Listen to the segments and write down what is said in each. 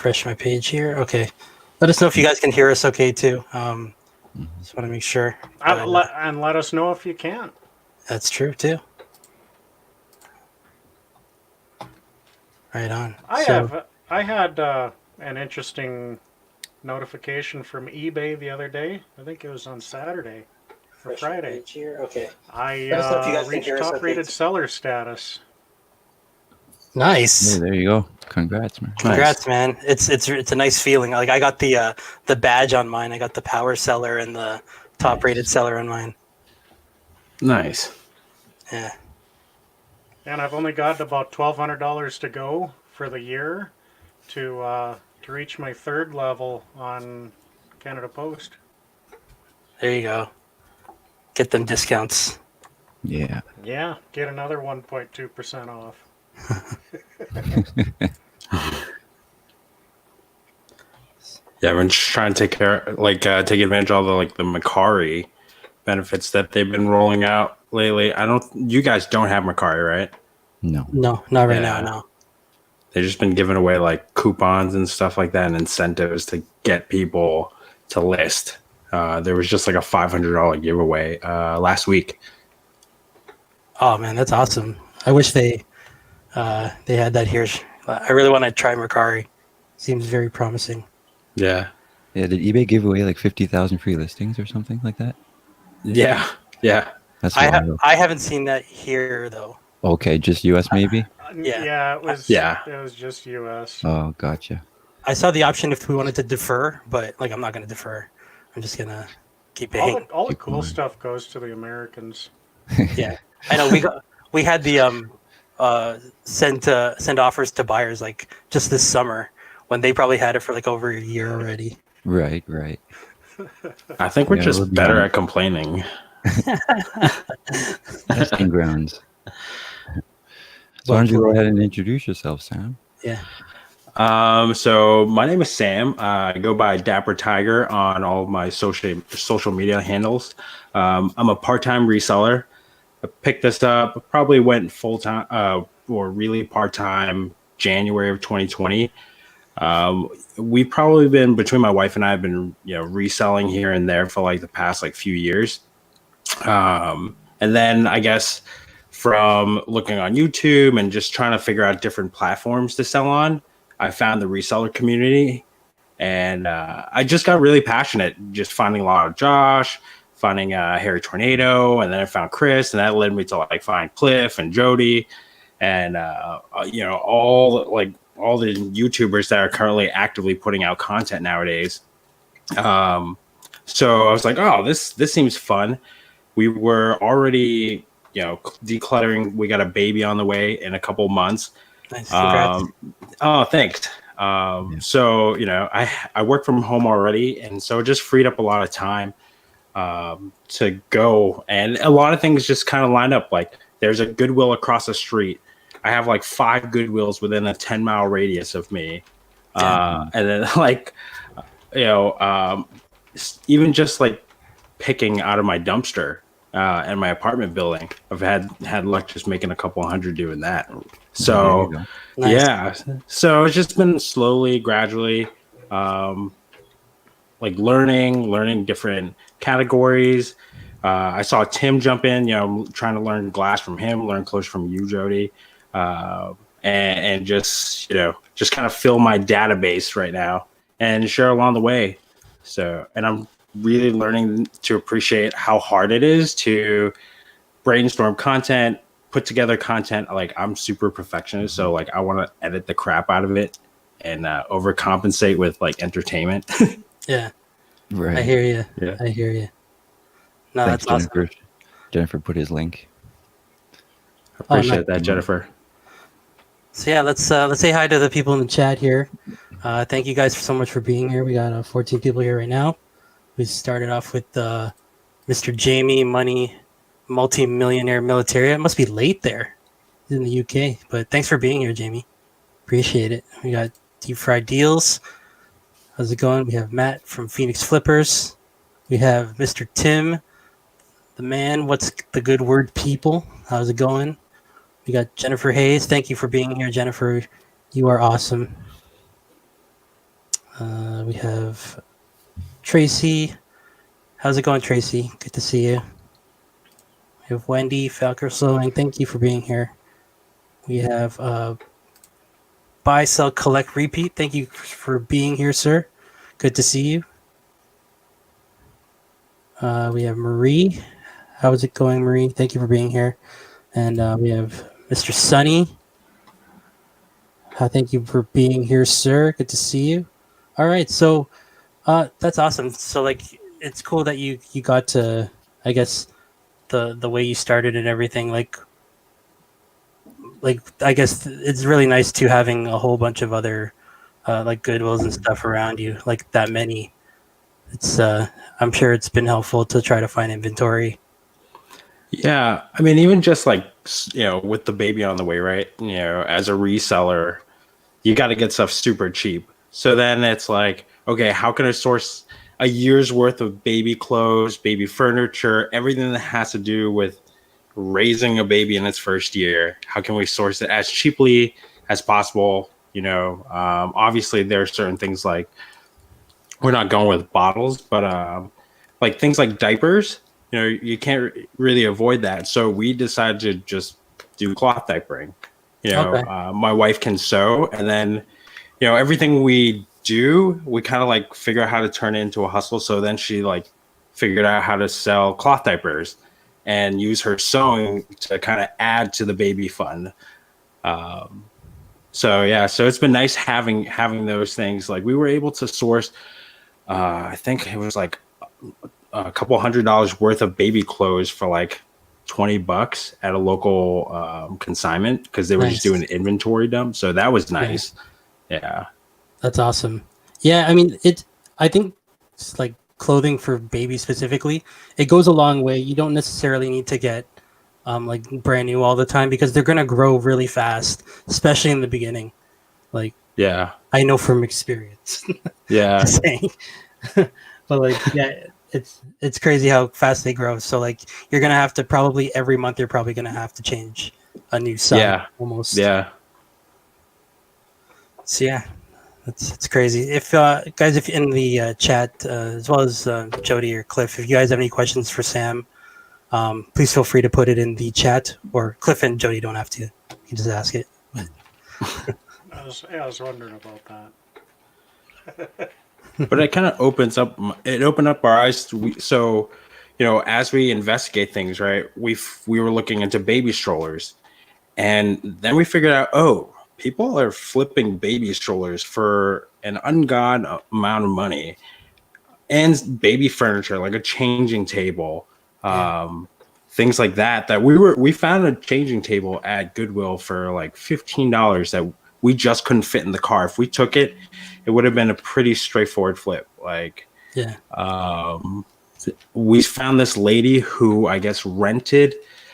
refresh my page here. Okay. Let us know if you guys can hear us okay too. Just want to make sure. And let us know if you can. That's true too. Right on. I had an interesting notification from eBay the other day. I think it was on Saturday or Friday. Here. Okay. I reached top-rated seller status. Nice. Hey, there you go. Congrats, man. Congrats, man. It's a nice feeling. Like I got the badge on mine. I got the power seller and the top-rated seller on mine. Nice. Yeah. And I've only got about $1,200 to go for the year to reach my third level on Canada Post. There you go. Get them discounts. Yeah. Yeah, get another 1.2% off. Yeah, we're just trying to take advantage of all the Macari benefits that they've been rolling out lately. You guys don't have Macari, right? No, not right now. No. They've just been giving away like coupons and stuff like that and incentives to get people to list. There was just like a $500 giveaway last week. Oh man, that's awesome. I wish they had that here. I really want to try Macari. Seems very promising. Yeah. Yeah, did eBay give away like 50,000 free listings or something like that? Yeah. That's I haven't seen that here though. Okay, just US maybe? Yeah, it was just US. Oh, gotcha. I saw the option if we wanted to defer, but like I'm not going to defer. I'm just going to keep paying. All the cool stuff goes to the Americans. Yeah. I know we had the send offers to buyers like just this summer when they probably had it for like over a year already. Right. I think we're just better at complaining. Testing grounds. So why don't you go ahead and introduce yourself, Sam? Yeah. So my name is Sam. I go by Dapper Tiger on all of my social media handles. I'm a part-time reseller. I picked this up, probably went full-time or really part-time January of 2020. We've probably been, between my wife and I, have been reselling here and there for like the past few years. And then I guess from looking on YouTube and just trying to figure out different platforms to sell on, I found the reseller community, and I just got really passionate, just finding a lot of Josh, finding Harry Tornado, and then I found Chris, and that led me to find Cliff and Jody, and all the YouTubers that are currently actively putting out content nowadays. So I was like, oh, this seems fun. We were already decluttering. We got a baby on the way in a couple months. Nice. Congrats. Oh, thanks. So, I work from home already, and so it just freed up a lot of time to go. And a lot of things just kind of lined up. Like there's a Goodwill across the street. I have 5 Goodwills within a 10-mile radius of me. And then even just picking out of my dumpster in my apartment building, I've had luck just making a couple hundred doing that. So Nice. Yeah, so it's just been slowly, gradually, learning different categories. I saw Tim jump in. I'm trying to learn glass from him, learn close from you, Jody, and just kind of fill my database right now and share along the way. So, and I'm really learning to appreciate how hard it is to brainstorm content, put together content. I'm super perfectionist, so I want to edit the crap out of it and overcompensate with entertainment. Yeah. Right. I hear you. Yeah. I hear you. No, Thanks, that's Jennifer. awesome. Jennifer put his link. Appreciate that, Jennifer. So yeah, let's say hi to the people in the chat here. Thank you guys so much for being here. We got 14 people here right now. We started off with Mr. Jamie Money, multi-millionaire military. It must be late there. He's in the UK, but thanks for being here, Jamie. Appreciate it. We got Deep Fried Deals. How's it going? We have Matt from Phoenix Flippers. We have Mr. Tim, the man. What's the good word, people? How's it going? We got Jennifer Hayes. Thank you for being here, Jennifer. You are awesome. We have Tracy. How's it going, Tracy? Good to see you. We have Wendy Falker Slowing. Thank you for being here. We have Buy, Sell, Collect, Repeat. Thank you for being here, sir. Good to see you. We have Marie. How's it going, Marie? Thank you for being here. And we have Mr. Sunny. Thank you for being here, sir. Good to see you. All right, so that's awesome. So like, it's cool that you got to, I guess, the way you started and everything. Like I guess it's really nice to having a whole bunch of other like Goodwills and stuff around you, like that many. It's I'm sure it's been helpful to try to find inventory. Yeah, I mean, even just like with the baby on the way, right? As a reseller, you got to get stuff super cheap. So then it's like, okay, how can I source a year's worth of baby clothes, baby furniture, everything that has to do with raising a baby in its first year? How can we source it as cheaply as possible? Obviously there are certain things like we're not going with bottles, but like things like diapers, you can't really avoid that. So we decided to just do cloth diapering. Okay. My wife can sew, and then everything we do, we kind of like figure out how to turn it into a hustle. So then she like figured out how to sell cloth diapers and use her sewing to kind of add to the baby fund. So it's been nice having those things. Like we were able to source, I think it was like a couple $100 worth of baby clothes for like $20 at a local consignment because they were just doing an inventory dump. So that was nice. Yeah. That's awesome. Yeah, I mean, I think it's like clothing for babies specifically, it goes a long way. You don't necessarily need to get like brand new all the time because they're gonna grow really fast, especially in the beginning. Like, yeah, I know from experience. Yeah. Just saying. But like, yeah, it's crazy how fast they grow. So like, you're gonna have to probably every month. You're probably gonna have to change a new size. Yeah. Almost. Yeah. So yeah. It's crazy. If guys, if in the chat, as well as Jody or Cliff, if you guys have any questions for Sam, please feel free to put it in the chat. Or Cliff and Jody don't have to. You can just ask it. I was wondering about that. But it kind of opens up. It opened up our eyes. So, as we investigate things, right? We were looking into baby strollers, and then we figured out, people are flipping baby strollers for an ungodly amount of money, and baby furniture like a changing table, things like that. That we found a changing table at Goodwill for like $15 that we just couldn't fit in the car. If we took it, it would have been a pretty straightforward flip. Like, we found this lady who I guess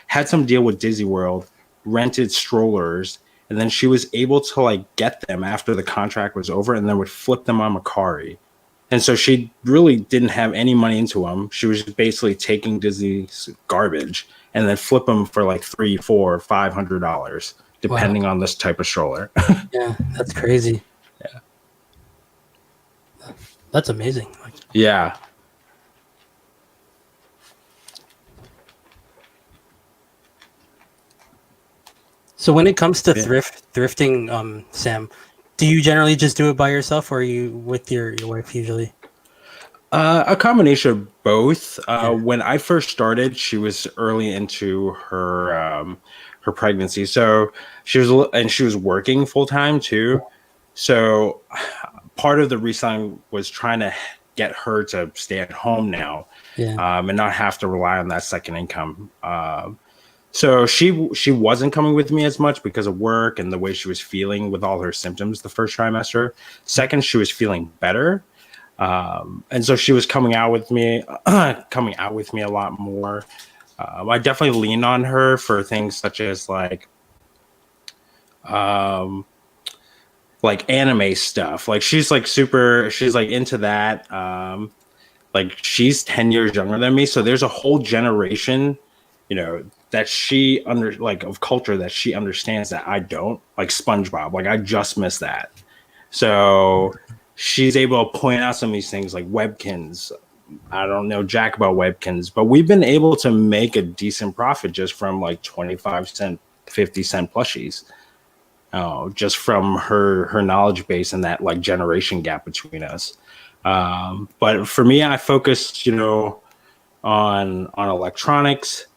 had some deal with Disney World, rented strollers. And then she was able to like get them after the contract was over and then would flip them on Macari. And so she really didn't have any money into them. She was just basically taking Disney's garbage and then flip them for like $300, $400, $500, depending on this type of stroller. Yeah, that's crazy. Yeah. That's amazing. Yeah. So when it comes to thrifting, Sam, do you generally just do it by yourself or are you with your wife usually? A combination of both. When I first started, she was early into her pregnancy, so she was working full time too. So part of the reselling was trying to get her to stay at home now, and not have to rely on that second income. So she wasn't coming with me as much because of work and the way she was feeling with all her symptoms the first trimester. Second, she was feeling better. And so she was coming out with me a lot more. I definitely lean on her for things such as like anime stuff. Like she's like into that. Like she's 10 years younger than me. So there's a whole generation, that she of culture that she understands that I don't, like SpongeBob. Like I just miss that. So she's able to point out some of these things like Webkins. I don't know jack about Webkins, but we've been able to make a decent profit just from like 25 cent, 50 cent plushies. Just from her knowledge base and that like generation gap between us. But for me, I focus, on electronics.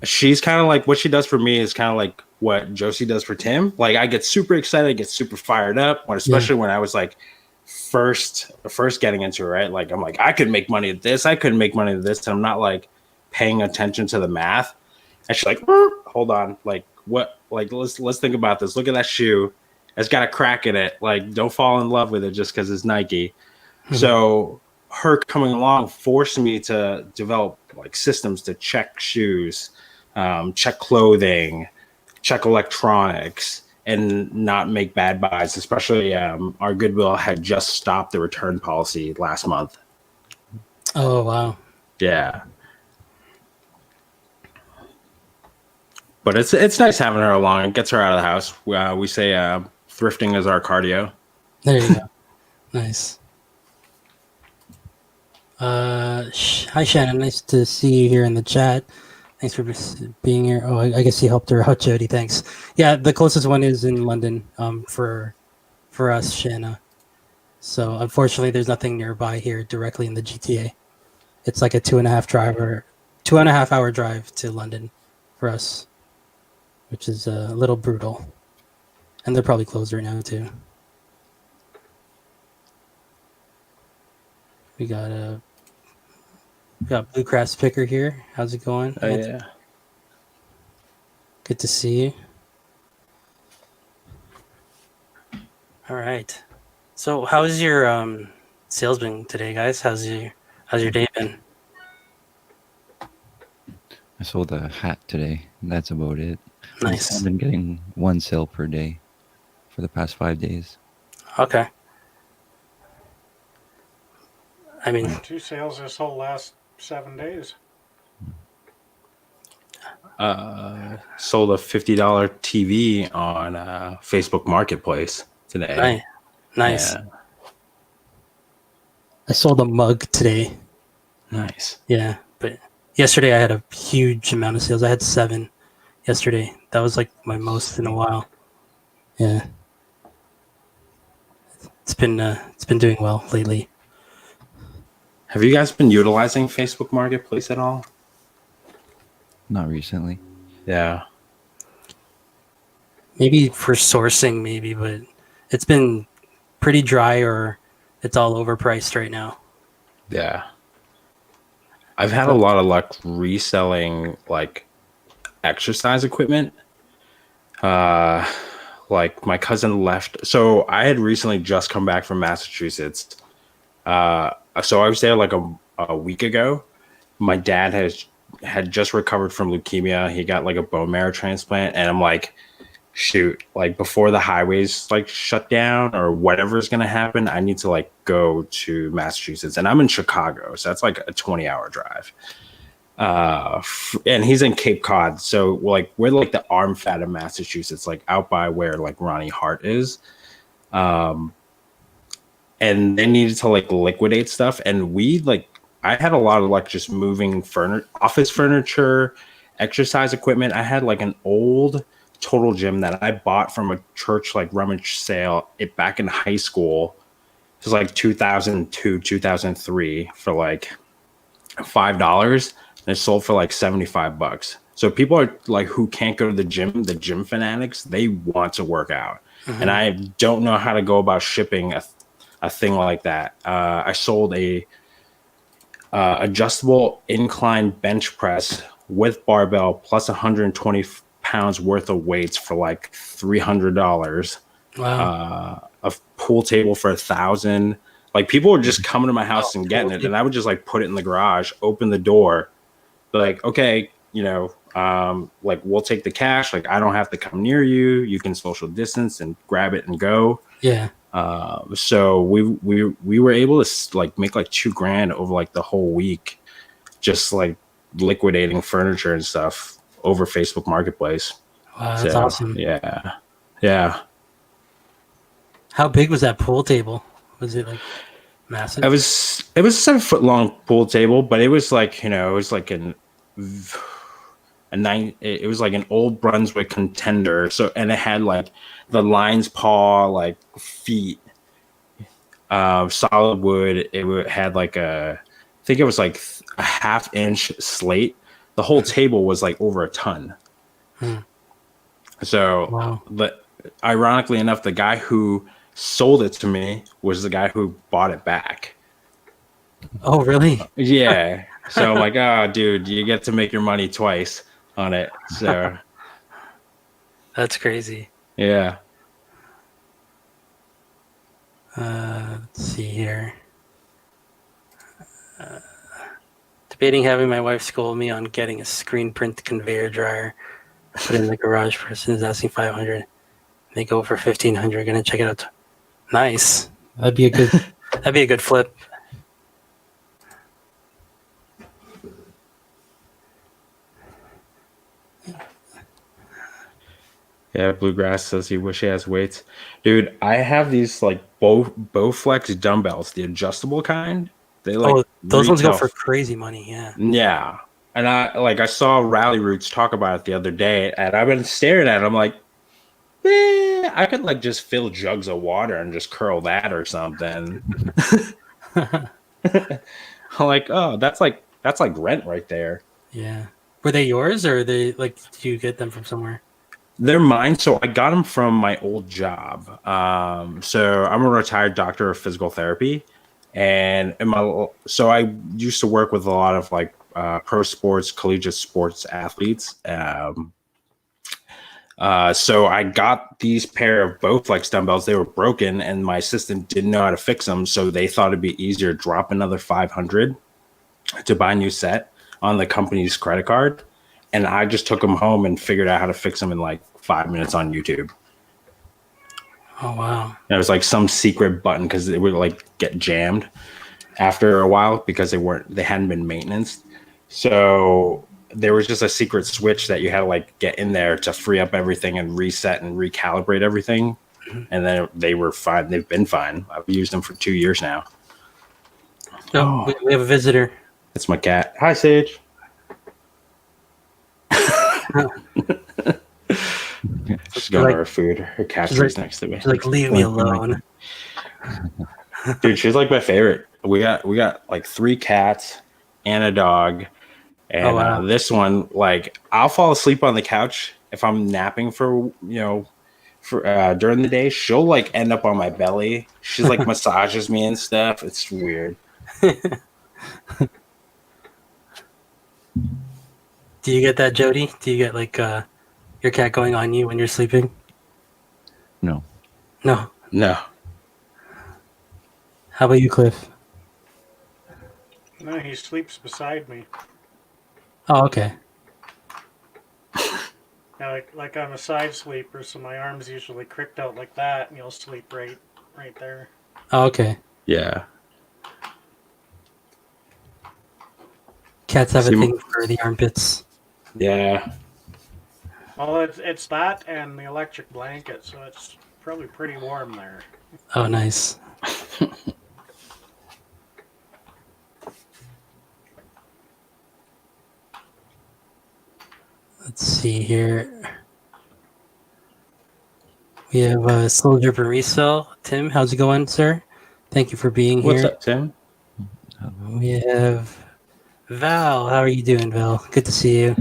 She's kind of like what she does for me is kind of like what Josie does for Tim. Like I get super excited, I get super fired up, especially when I was like first getting into it, right? Like I'm like, I could make money at this, I couldn't make money at this. And I'm not like paying attention to the math. And she's like, hold on, like what? Like let's think about this. Look at that shoe. It's got a crack in it. Like don't fall in love with it just because it's Nike. Mm-hmm. So her coming along forced me to develop like systems to check shoes, check clothing, check electronics, and not make bad buys. Especially our Goodwill had just stopped the return policy last month. Oh wow! Yeah. But it's nice having her along. It gets her out of the house. We say thrifting is our cardio. There you go. Nice. Hi, Shannon. Nice to see you here in the chat. Thanks for being here. Oh, I guess you helped her out, Jody. Thanks. Yeah, the closest one is in London for us, Shanna. So unfortunately, there's nothing nearby here directly in the GTA. It's like a 2.5 hour drive to London for us, which is a little brutal. And they're probably closed right now, too. We got Bluegrass Picker here. How's it going? Oh, yeah. Good to see you. All right. So how's your sales been today, guys? How's your day been? I sold a hat today, and that's about it. Nice. I've been getting one sale per day for the past 5 days. Okay. I mean, 2 sales this whole last 7 days. Sold a $50 TV on Facebook Marketplace today. Nice. Yeah. I sold a mug today. Nice. Yeah, but yesterday I had a huge amount of sales. I had 7 yesterday. That was like my most in a while. Yeah. It's been doing well lately. Have you guys been utilizing Facebook Marketplace at all? Not recently. Yeah. Maybe for sourcing, maybe, but it's been pretty dry or it's all overpriced right now. Yeah. I've had a lot of luck reselling like exercise equipment. Like my cousin left. So I had recently just come back from Massachusetts. So I was there like a week ago. My dad had just recovered from leukemia. He got like a bone marrow transplant, and I'm like, shoot, like before the highways like shut down or whatever's gonna happen, I need to like go to Massachusetts, and I'm in Chicago, so that's like a 20-hour drive. And he's in Cape Cod, so like we're like the arm fat of Massachusetts, like out by where like Ronnie Hart is. And they needed to like liquidate stuff, and I had a lot of like just moving office furniture, exercise equipment. I had like an old Total Gym that I bought from a church like rummage sale back in high school. It was like 2002, 2003 for like $5, and it sold for like $75. So people are like who can't go to the gym fanatics, they want to work out. Mm-hmm. And I don't know how to go about shipping a thing like that. I sold a adjustable incline bench press with barbell plus 120 pounds worth of weights for like $300. Wow. A pool table for $1,000. Like people were just coming to my house and getting it, and I would just like put it in the garage, open the door, like, okay, like we'll take the cash. Like I don't have to come near you. You can social distance and grab it and go. Yeah. So we were able to like make like $2,000 over like the whole week, just like liquidating furniture and stuff over Facebook Marketplace. Wow, that's awesome. Yeah. How big was that pool table? Was it like massive? It was a 7 foot long pool table, but it was like, it was like it was like an old Brunswick contender. So, and it had like the lion's paw, like feet, solid wood. Had like I think it was like a half-inch slate. The whole table was like over a ton. So, Wow. but ironically enough, the guy who sold it to me was the guy who bought it back. Oh, really? Yeah. So I'm like, oh, dude, you get to make your money twice on it. So That's crazy. yeah. Let's see here. Debating having my wife school me on getting a screen print conveyor dryer. Put it in the garage. Person is asking 500. They go for 1,500. Gonna check it out. Nice. That'd be a good flip. Yeah, Bluegrass says he wish he has weights. Dude, I have these like Bowflex dumbbells, the adjustable kind. They like Those ones go retail for crazy money. Yeah. Yeah. And I saw Rally Roots talk about it the other day, and I've been staring at it. I'm like, I could like just fill jugs of water and just curl that or something. I'm like, oh, that's like rent right there. Yeah. Were they yours or did you get them from somewhere? They're mine. So I got them from my old job. So I'm a retired doctor of physical therapy, and so I used to work with a lot of like pro sports, collegiate sports athletes. So I got these pair of Bowflex dumbbells. They were broken, and my assistant didn't know how to fix them, so they thought it'd be easier to drop another 500 to buy a new set on the company's credit card. And I just took them home and figured out how to fix them in like 5 minutes on YouTube. Oh, wow. And it was like some secret button because it would like get jammed after a while because they hadn't been maintained. So there was just a secret switch that you had to like get in there to free up everything and reset and recalibrate everything. And then they were fine. They've been fine. I've used them for 2 years now. Oh, we have a visitor. It's my cat. Hi, Sage. She's going to her food. Her cat is next to me. She's like, leave me alone. Dude, she's like my favorite. We got like 3 cats and a dog. And this one, like, I'll fall asleep on the couch if I'm napping for during the day. She'll like end up on my belly. She's like massages me and stuff. It's weird. Do you get that, Jody? Do you get like your cat going on you when you're sleeping? No. No. How about you, Cliff? No, he sleeps beside me. Oh, okay. Now, like I'm a side sleeper, so my arms usually cricked out like that, and you'll sleep right there. Oh, okay. Yeah. Cats have a thing for the armpits. Yeah. Well, it's that and the electric blanket, so it's probably pretty warm there. Oh, nice. Let's see here. We have Soldier Barisel. Tim, how's it going, sir? Thank you for being here. What's up, Tim? We have Val. How are you doing, Val? Good to see you.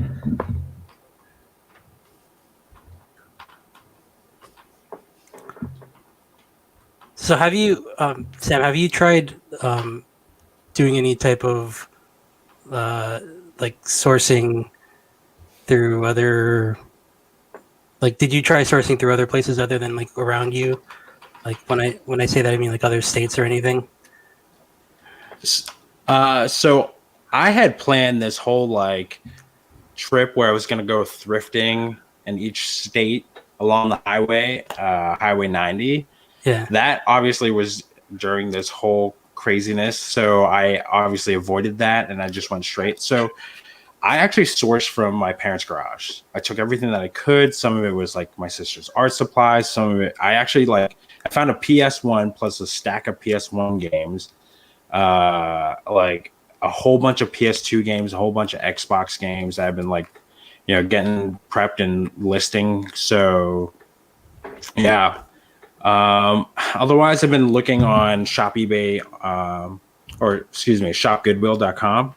So have you, Sam, have you tried doing any type of like sourcing through other, like, did you try sourcing through other places other than like around you? Like when I say that, I mean like other states or anything? So I had planned this whole like trip where I was going to go thrifting in each state along the highway, Highway 90. Yeah. That obviously was during this whole craziness. So I obviously avoided that and I just went straight. So I actually sourced from my parents' garage. I took everything that I could. Some of it was like my sister's art supplies. Some of it, I actually like I found a PS1 plus a stack of PS1 games, like a whole bunch of PS2 games, a whole bunch of Xbox games that I've been like, getting prepped and listing. So yeah. Otherwise, I've been looking on Shop eBay, shopgoodwill.com,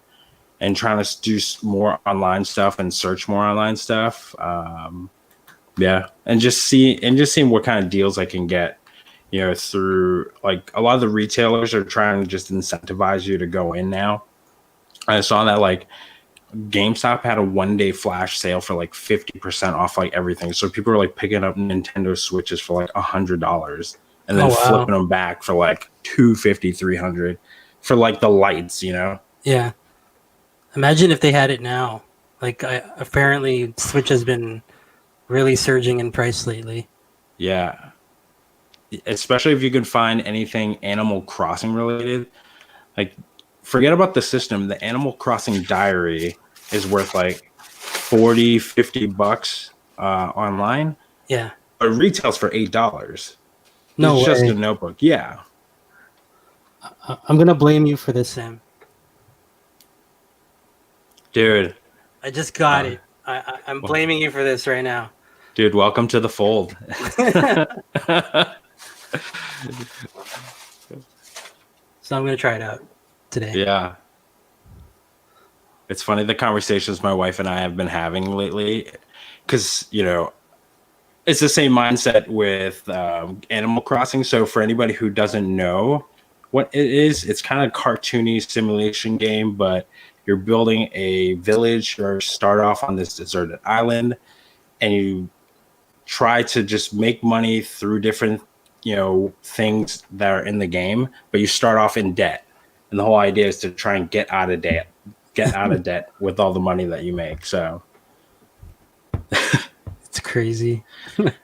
and trying to do more online stuff and search more online stuff. And just seeing what kind of deals I can get, through like a lot of the retailers are trying to just incentivize you to go in now. I saw that like GameStop had a 1-day flash sale for like 50% off like everything. So people are like picking up Nintendo Switches for like $100 and then flipping them back for like $250, $300 for like the lights, Yeah. Imagine if they had it now. Like apparently Switch has been really surging in price lately. Yeah. Especially if you can find anything Animal Crossing related. Like forget about the system. The Animal Crossing diary is worth like $40-$50 online. Yeah. But it retails for $8. No it's way. just a notebook. Yeah. I'm going to blame you for this, Sam. Dude. I just got it. I'm blaming you for this right now. Dude, welcome to the fold. So I'm going to try it out today. Yeah. It's funny the conversations my wife and I have been having lately because, it's the same mindset with Animal Crossing. So for anybody who doesn't know what it is, it's kind of a cartoony simulation game, but you're building a village or start off on this deserted island and you try to just make money through different, things that are in the game, but you start off in debt. And the whole idea is to try and get out of debt with all the money that you make. So it's crazy.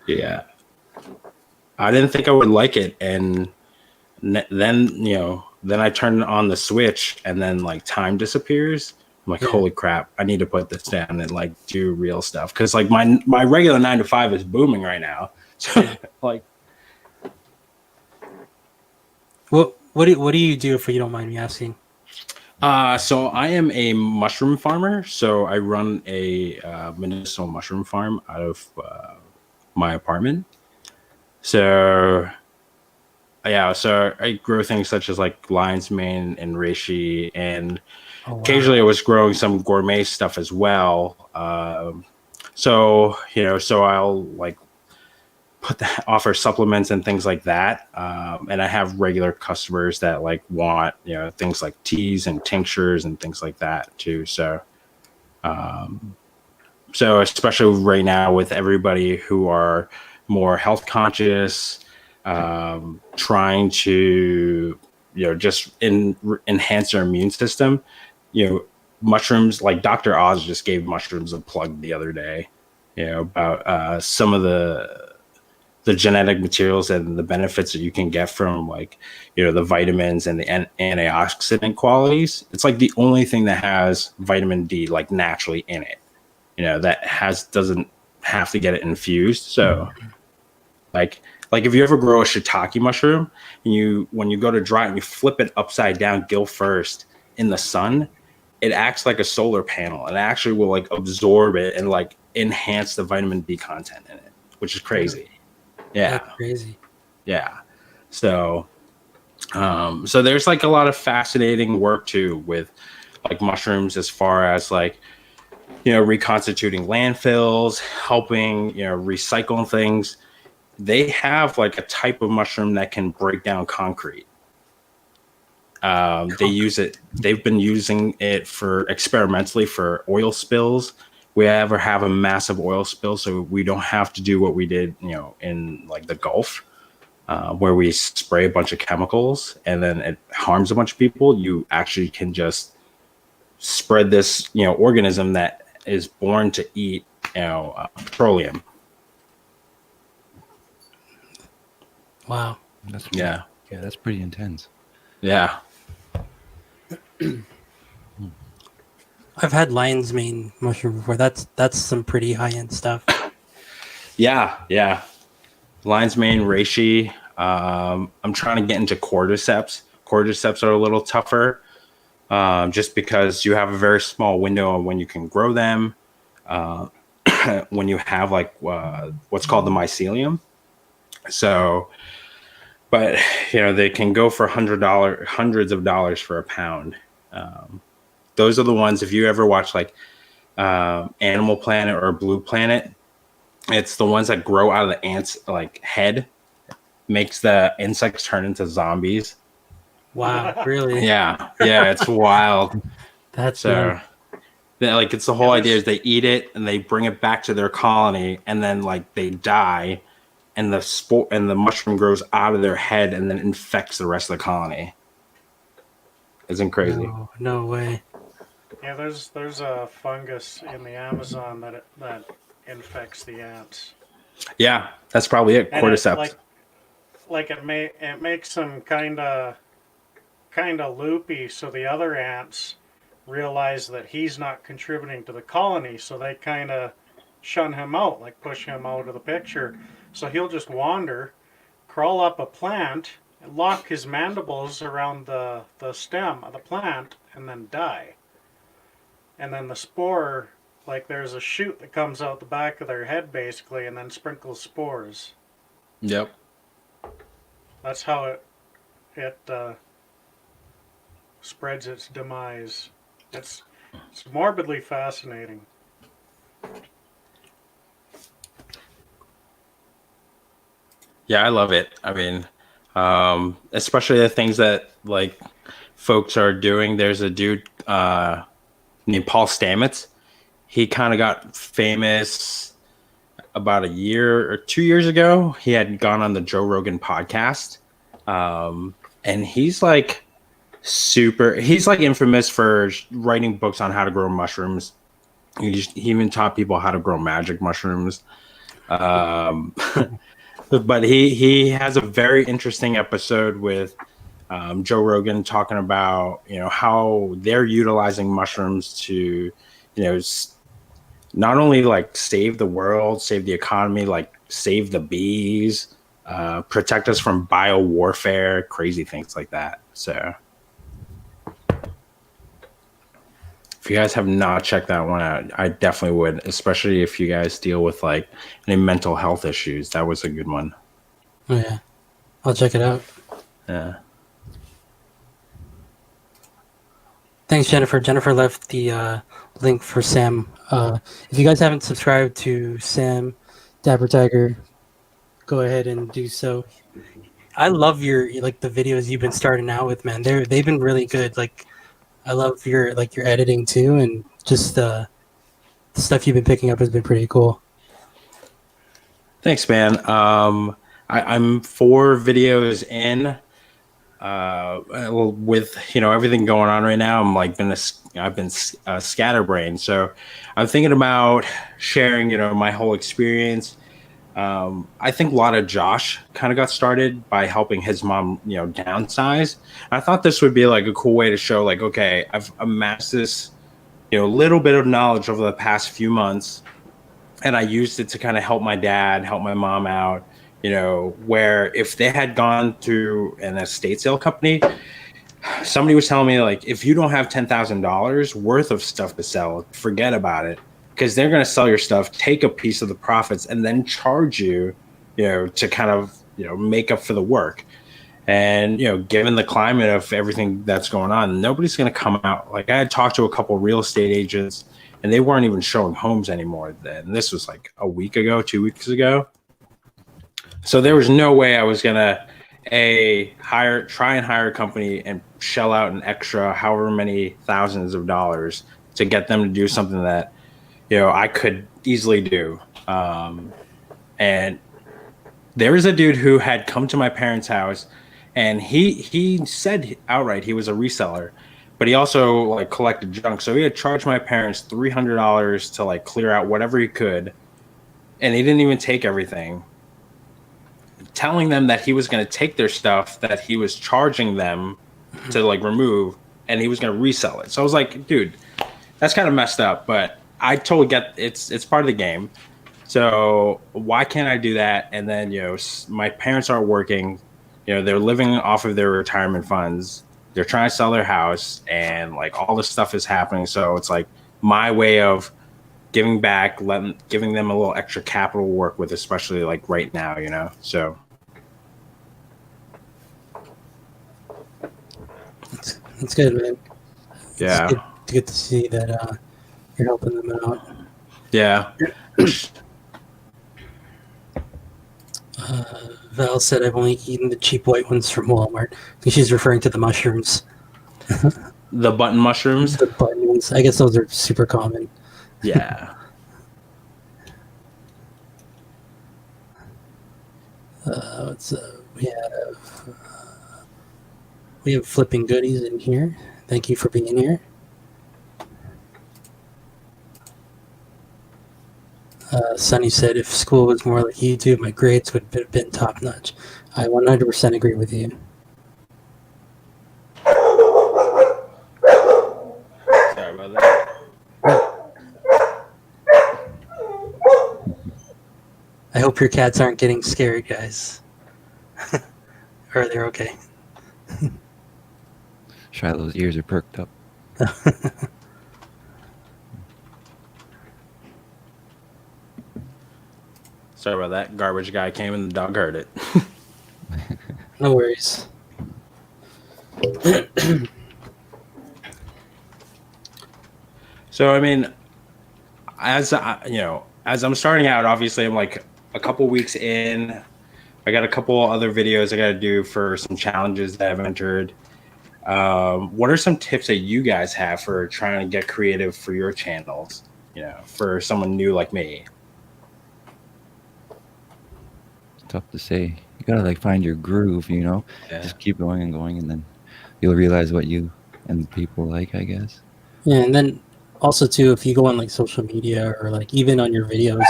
Yeah. I didn't think I would like it. And then I turn on the Switch and then like time disappears. I'm like, holy crap, I need to put this down and like do real stuff. Cause like my regular 9-to-5 is booming right now. So like, What do you do if you don't mind me asking? So I am a mushroom farmer. So I run a medicinal mushroom farm out of my apartment. So yeah, so I grow things such as like lion's mane and reishi, and occasionally I was growing some gourmet stuff as well. So I'll like offer supplements and things like that. And I have regular customers that like want, things like teas and tinctures and things like that too. So especially right now with everybody who are more health conscious, trying to, just enhance their immune system, mushrooms, like Dr. Oz just gave mushrooms a plug the other day, about some of the genetic materials and the benefits that you can get from like, the vitamins and the antioxidant qualities. It's like the only thing that has vitamin D like naturally in it, that doesn't have to get it infused. So like if you ever grow a shiitake mushroom and when you go to dry it and you flip it upside down gill first in the sun, it acts like a solar panel and actually will like absorb it and like enhance the vitamin D content in it, which is crazy. Yeah. That's crazy. Yeah. So there's like a lot of fascinating work too with like mushrooms as far as like, reconstituting landfills, helping, recycle things. They have like a type of mushroom that can break down concrete. They use it. They've been using it experimentally for oil spills. We ever have a massive oil spill, so we don't have to do what we did, in like the Gulf, where we spray a bunch of chemicals and then it harms a bunch of people. You actually can just spread this, organism that is born to eat, petroleum. Wow. That's pretty intense. Yeah. I've had lion's mane mushroom before. That's some pretty high end stuff. Yeah. Lion's mane, reishi. I'm trying to get into cordyceps. Cordyceps are a little tougher, just because you have a very small window on when you can grow them. When you have like what's called the mycelium. So, but they can go for hundreds of dollars for a pound. Those are the ones. If you ever watch like Animal Planet or Blue Planet, it's the ones that grow out of the ant's like head, makes the insects turn into zombies. Wow, really? Yeah, it's wild. That's So, like, it's the whole idea is they eat it and they bring it back to their colony, and then like they die, and the spore and the mushroom grows out of their head and then infects the rest of the colony. Isn't crazy? No way. Yeah, there's a fungus in the Amazon that infects the ants. Yeah, that's probably it. And Cordyceps. it makes them kind of loopy, so the other ants realize that he's not contributing to the colony, so they kind of shun him out, like push him out of the picture. So he'll just wander, crawl up a plant, lock his mandibles around the stem of the plant, and then die. And then the spore, like there's a shoot that comes out the back of their head basically, and then sprinkles spores. Yep. That's how it spreads its demise. It's morbidly fascinating. Yeah, I love it. I mean, especially the things that like folks are doing. There's a dude named Paul Stamets. He kind of got famous about a year or 2 years ago. He had gone on the Joe Rogan podcast, and he's like he's like infamous for writing books on how to grow mushrooms. He even taught people how to grow magic mushrooms. But he has a very interesting episode with Joe Rogan talking about how they're utilizing mushrooms to not only like save the world, save the economy, like save the bees, protect us from bio warfare, crazy things like that. So if you guys have not checked that one out, I definitely would, especially if you guys deal with like any mental health issues. That was a good one. Oh yeah, I'll check it out. Yeah. Thanks, Jennifer. Jennifer left the link for Sam. If you guys haven't subscribed to Sam Dapper Tiger, go ahead and do so. I love your the videos you've been starting out with, man. They've been really good. Like, I love your editing too, and just the stuff you've been picking up has been pretty cool. Thanks, man. I'm 4 videos in. With everything going on right now, I've been scatterbrained. So I'm thinking about sharing my whole experience. I think a lot of Josh kind of got started by helping his mom downsize. I thought this would be like a cool way to show like, okay, I've amassed this little bit of knowledge over the past few months, and I used it to kind of help my dad, help my mom out. Where if they had gone to an estate sale company, somebody was telling me like, if you don't have $10,000 worth of stuff to sell, forget about it, because they're going to sell your stuff, take a piece of the profits, and then charge you, to kind of make up for the work. And given the climate of everything that's going on, nobody's going to come out. Like, I had talked to a couple real estate agents, and they weren't even showing homes anymore then. And this was like a week ago, 2 weeks ago. So there was no way I was gonna try and hire a company and shell out an extra however many thousands of dollars to get them to do something that I could easily do. And there was a dude who had come to my parents' house, and he said outright he was a reseller, but he also like collected junk. So he had charged my parents $300 to like clear out whatever he could, and he didn't even take everything, telling them that he was going to take their stuff that he was charging them to like remove, and he was going to resell it. So I was like, dude, that's kind of messed up, but I totally get it's part of the game. So why can't I do that? And then my parents aren't working. they're living off of their retirement funds. They're trying to sell their house, and like all this stuff is happening. So it's like my way of giving back, giving them a little extra capital to work with, especially like right now, So That's good, man. yeah, It's good to see that you're helping them out. yeah. Val said I've only eaten the cheap white ones from Walmart. I think she's referring to the mushrooms. The button mushrooms. The button ones. I guess those are super common. Yeah. We have flipping goodies in here. Thank you for being here. Sonny said if school was more like YouTube, my grades would have been top notch. I 100% agree with you. Sorry about that. I hope your cats aren't getting scared, guys. Or they're okay. Shiloh's ears are perked up. Sorry about that. Garbage guy came and the dog heard it. No worries. So I mean, as I'm starting out, obviously I'm like a couple weeks in. I got a couple other videos I got to do for some challenges that I've entered. What are some tips that you guys have for trying to get creative for your channels? For someone new like me. It's tough to say. You gotta like find your groove, Yeah. Just keep going and going, and then you'll realize what you and people like, I guess. Yeah, and then also too, if you go on like social media or like even on your videos,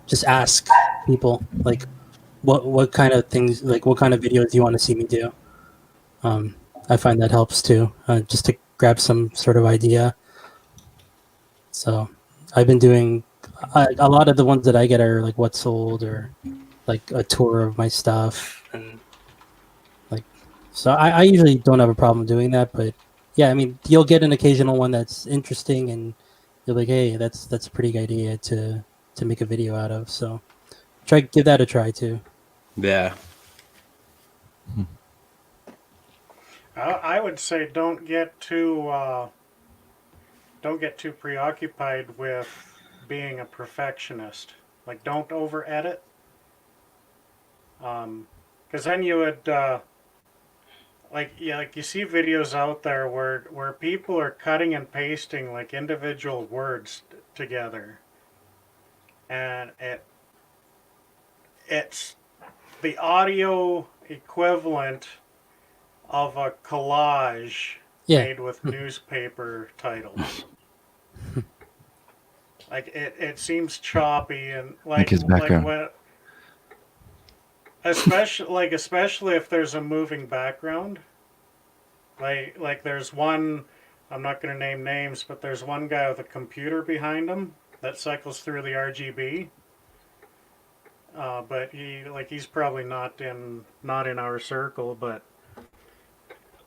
just ask people like what kind of things, like what kind of videos you want to see me do. I find that helps too, just to grab some sort of idea. So I've been doing a lot of the ones that I get are like what sold or like a tour of my stuff, and like so I usually don't have a problem doing that, but yeah, I mean you'll get an occasional one that's interesting and you're like, hey, that's a pretty good idea to make a video out of. So give that a try too. Yeah. I would say don't get too preoccupied with being a perfectionist. Like, don't over edit, because then you would like you see videos out there where people are cutting and pasting like individual words together, and it's the audio equivalent of a collage made with newspaper titles. Like it seems choppy and like his background. especially if there's a moving background. Like there's one, I'm not going to name names, but there's one guy with a computer behind him that cycles through the RGB. But he's probably not in our circle, but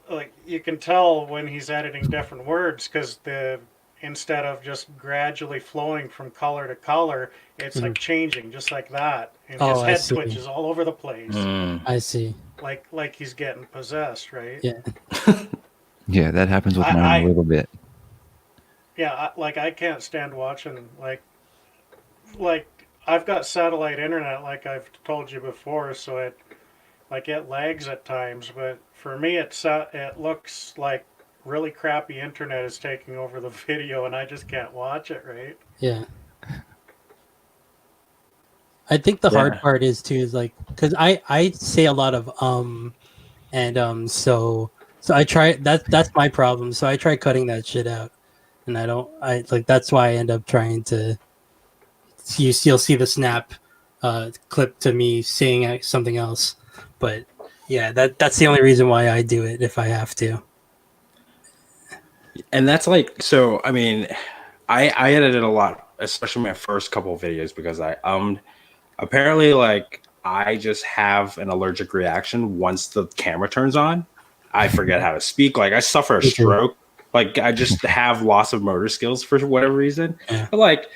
like you can tell when he's editing different words because instead of just gradually flowing from color to color, it's like changing just like that, and his head twitches all over the place. I see. Like he's getting possessed, right? Yeah. Yeah, that happens with mine a little bit. Yeah, I can't stand watching like I've got satellite internet, like I've told you before, so it lags at times, but for me it looks like really crappy internet is taking over the video and I just can't watch it, right? Yeah. I think the hard part is like because I say a lot of and so I try that's my problem. So I try cutting that shit out, and that's why I end up trying to. You'll see the snap clip to me saying something else, but yeah, that's the only reason why I do it if I have to. And that's like, so I mean, I edited a lot, especially my first couple of videos, because apparently like I just have an allergic reaction once the camera turns on. I forget how to speak. Like I suffer a Me too. stroke. Like I just have loss of motor skills for whatever reason. Yeah. But like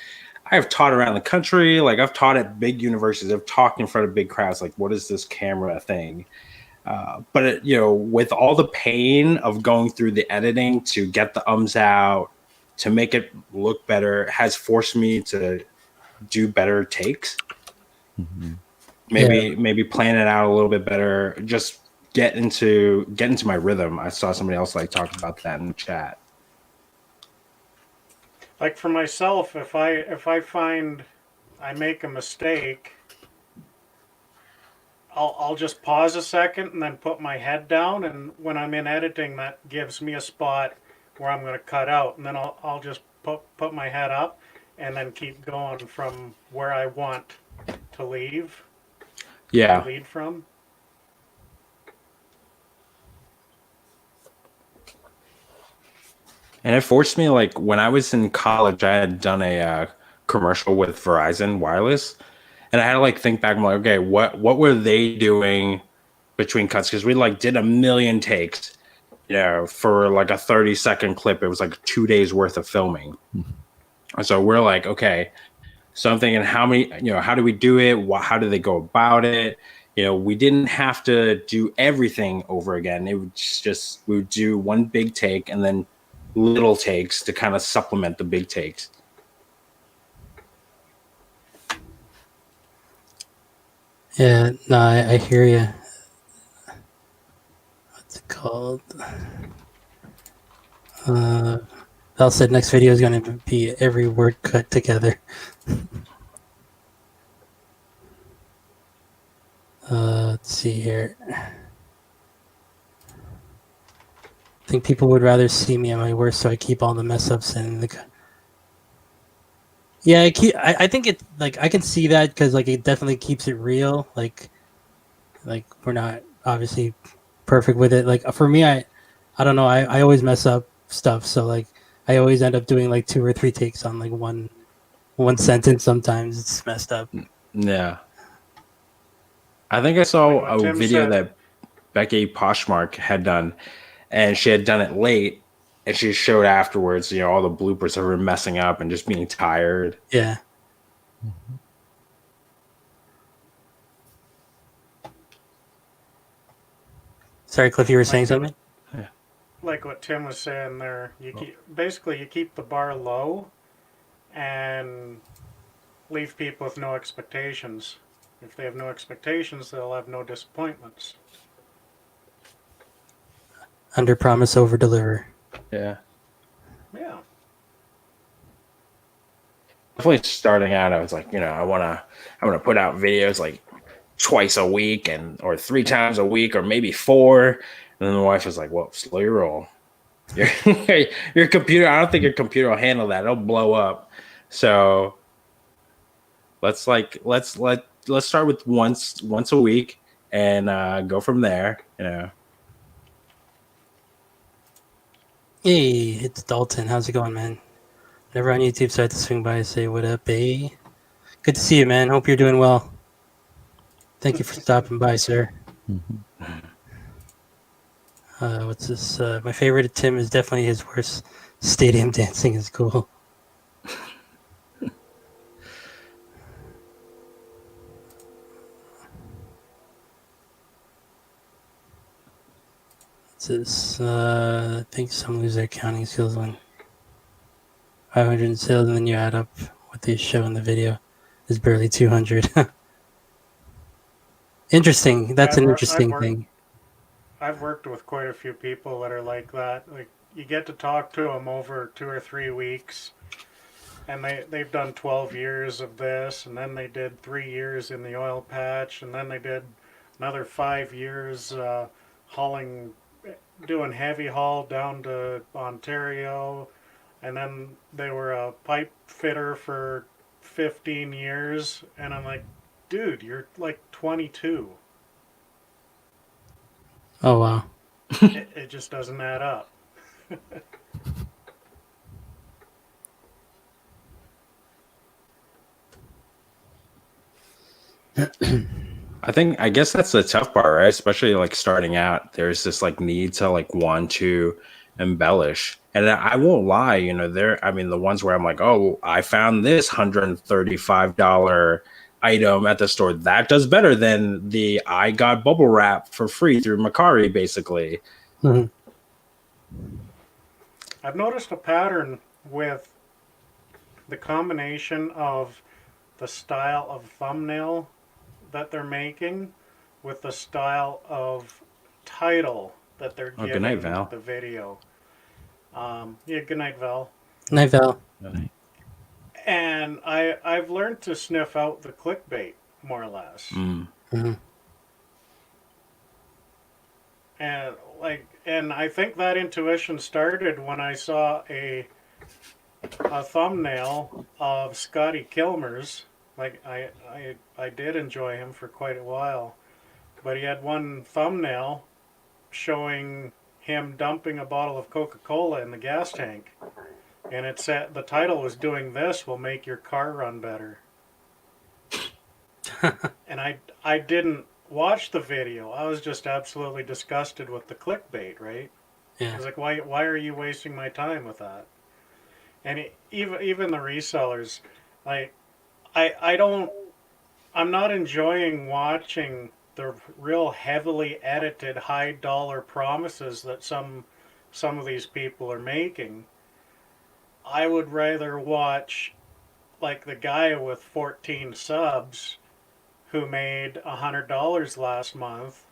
I've taught around the country. Like I've taught at big universities. I've talked in front of big crowds. Like what is this camera thing? But it, with all the pain of going through the editing to get the ums out, to make it look better, has forced me to do better takes. Mm-hmm. Maybe plan it out a little bit better. Just get into my rhythm. I saw somebody else like talk about that in the chat. Like for myself, if I find I make a mistake, I'll just pause a second and then put my head down, and when I'm in editing, that gives me a spot where I'm going to cut out, and then I'll just put my head up and then keep going from where I want to lead from. And it forced me, like when I was in college, I had done a commercial with Verizon Wireless, and I had to like think back. I'm like, okay, what were they doing between cuts? Because we like did a million takes, for like a 30-second clip. It was like 2 days worth of filming. And so we're like, okay. So I'm thinking, how do we do it? How do they go about it? We didn't have to do everything over again. It was we would do one big take and then little takes to kind of supplement the big takes. Yeah, no, I hear you. What's it called? Val said next video is going to be every word cut together. Let's see here. I think people would rather see me at my worst, so I keep all the mess ups in the. Yeah, I think it like I can see that because like it definitely keeps it real. Like we're not obviously perfect with it. Like for me, I don't know. I always mess up stuff, so like I always end up doing like 2 or 3 takes on like one sentence. Sometimes it's messed up. Yeah. I think I saw Like what a Tim video said. that Becky Poshmark had done, and she had done it late, and she showed afterwards, all the bloopers of her messing up and just being tired. Yeah. Sorry, Cliff, you were saying something? Like what Tim was saying there, you keep the bar low and leave people with no expectations. If they have no expectations, they'll have no disappointments. Under promise, over deliver. Yeah. Yeah. Definitely starting out, I was like, I want to put out videos like twice a week or 3 times a week or maybe 4. And then the wife was like, well, slow your roll. Your computer, I don't think your computer will handle that. It'll blow up. So let's start with once a week and go from there, Hey, it's Dalton. How's it going, man? Never on YouTube, so I had to swing by and say what up, eh? Good to see you, man. Hope you're doing well. Thank you for stopping by, sir. What's this? My favorite of Tim is definitely his worst. Stadium dancing is cool. What's this? I think some lose their counting skills when 500 in sales, and then you add up what they show in the video is barely 200. Interesting. That's an interesting thing. I've worked with quite a few people that are like that. Like you get to talk to them over 2 or 3 weeks, and they've done 12 years of this, and then they did 3 years in the oil patch, and then they did another 5 years doing heavy haul down to Ontario, and then they were a pipe fitter for 15 years, and I'm like, dude, you're like 22. Oh, wow. It just doesn't add up. I guess that's the tough part, right? Especially like starting out, there's this like need to like want to embellish. And I won't lie, you know, the ones where I'm like, oh, I found this $135 item at the store that does better than the I got bubble wrap for free through Macari, basically. Mhm. I've noticed a pattern with the combination of the style of thumbnail that they're making with the style of title that they're Oh, good giving night, Val. the video. Yeah, good night, Val. Night, Val. And I've learned to sniff out the clickbait more or less. Mhm. And I think that intuition started when I saw a thumbnail of Scotty Kilmer's. Like I did enjoy him for quite a while, but he had one thumbnail showing him dumping a bottle of Coca-Cola in the gas tank, and it said the title was "Doing this will make your car run better." And I didn't watch the video. I was just absolutely disgusted with the clickbait, right? I Yeah. was like, why are you wasting my time with that? And even the resellers, like I'm not enjoying watching the real heavily edited high dollar promises that some of these people are making. I would rather watch like the guy with 14 subs who made $100 last month,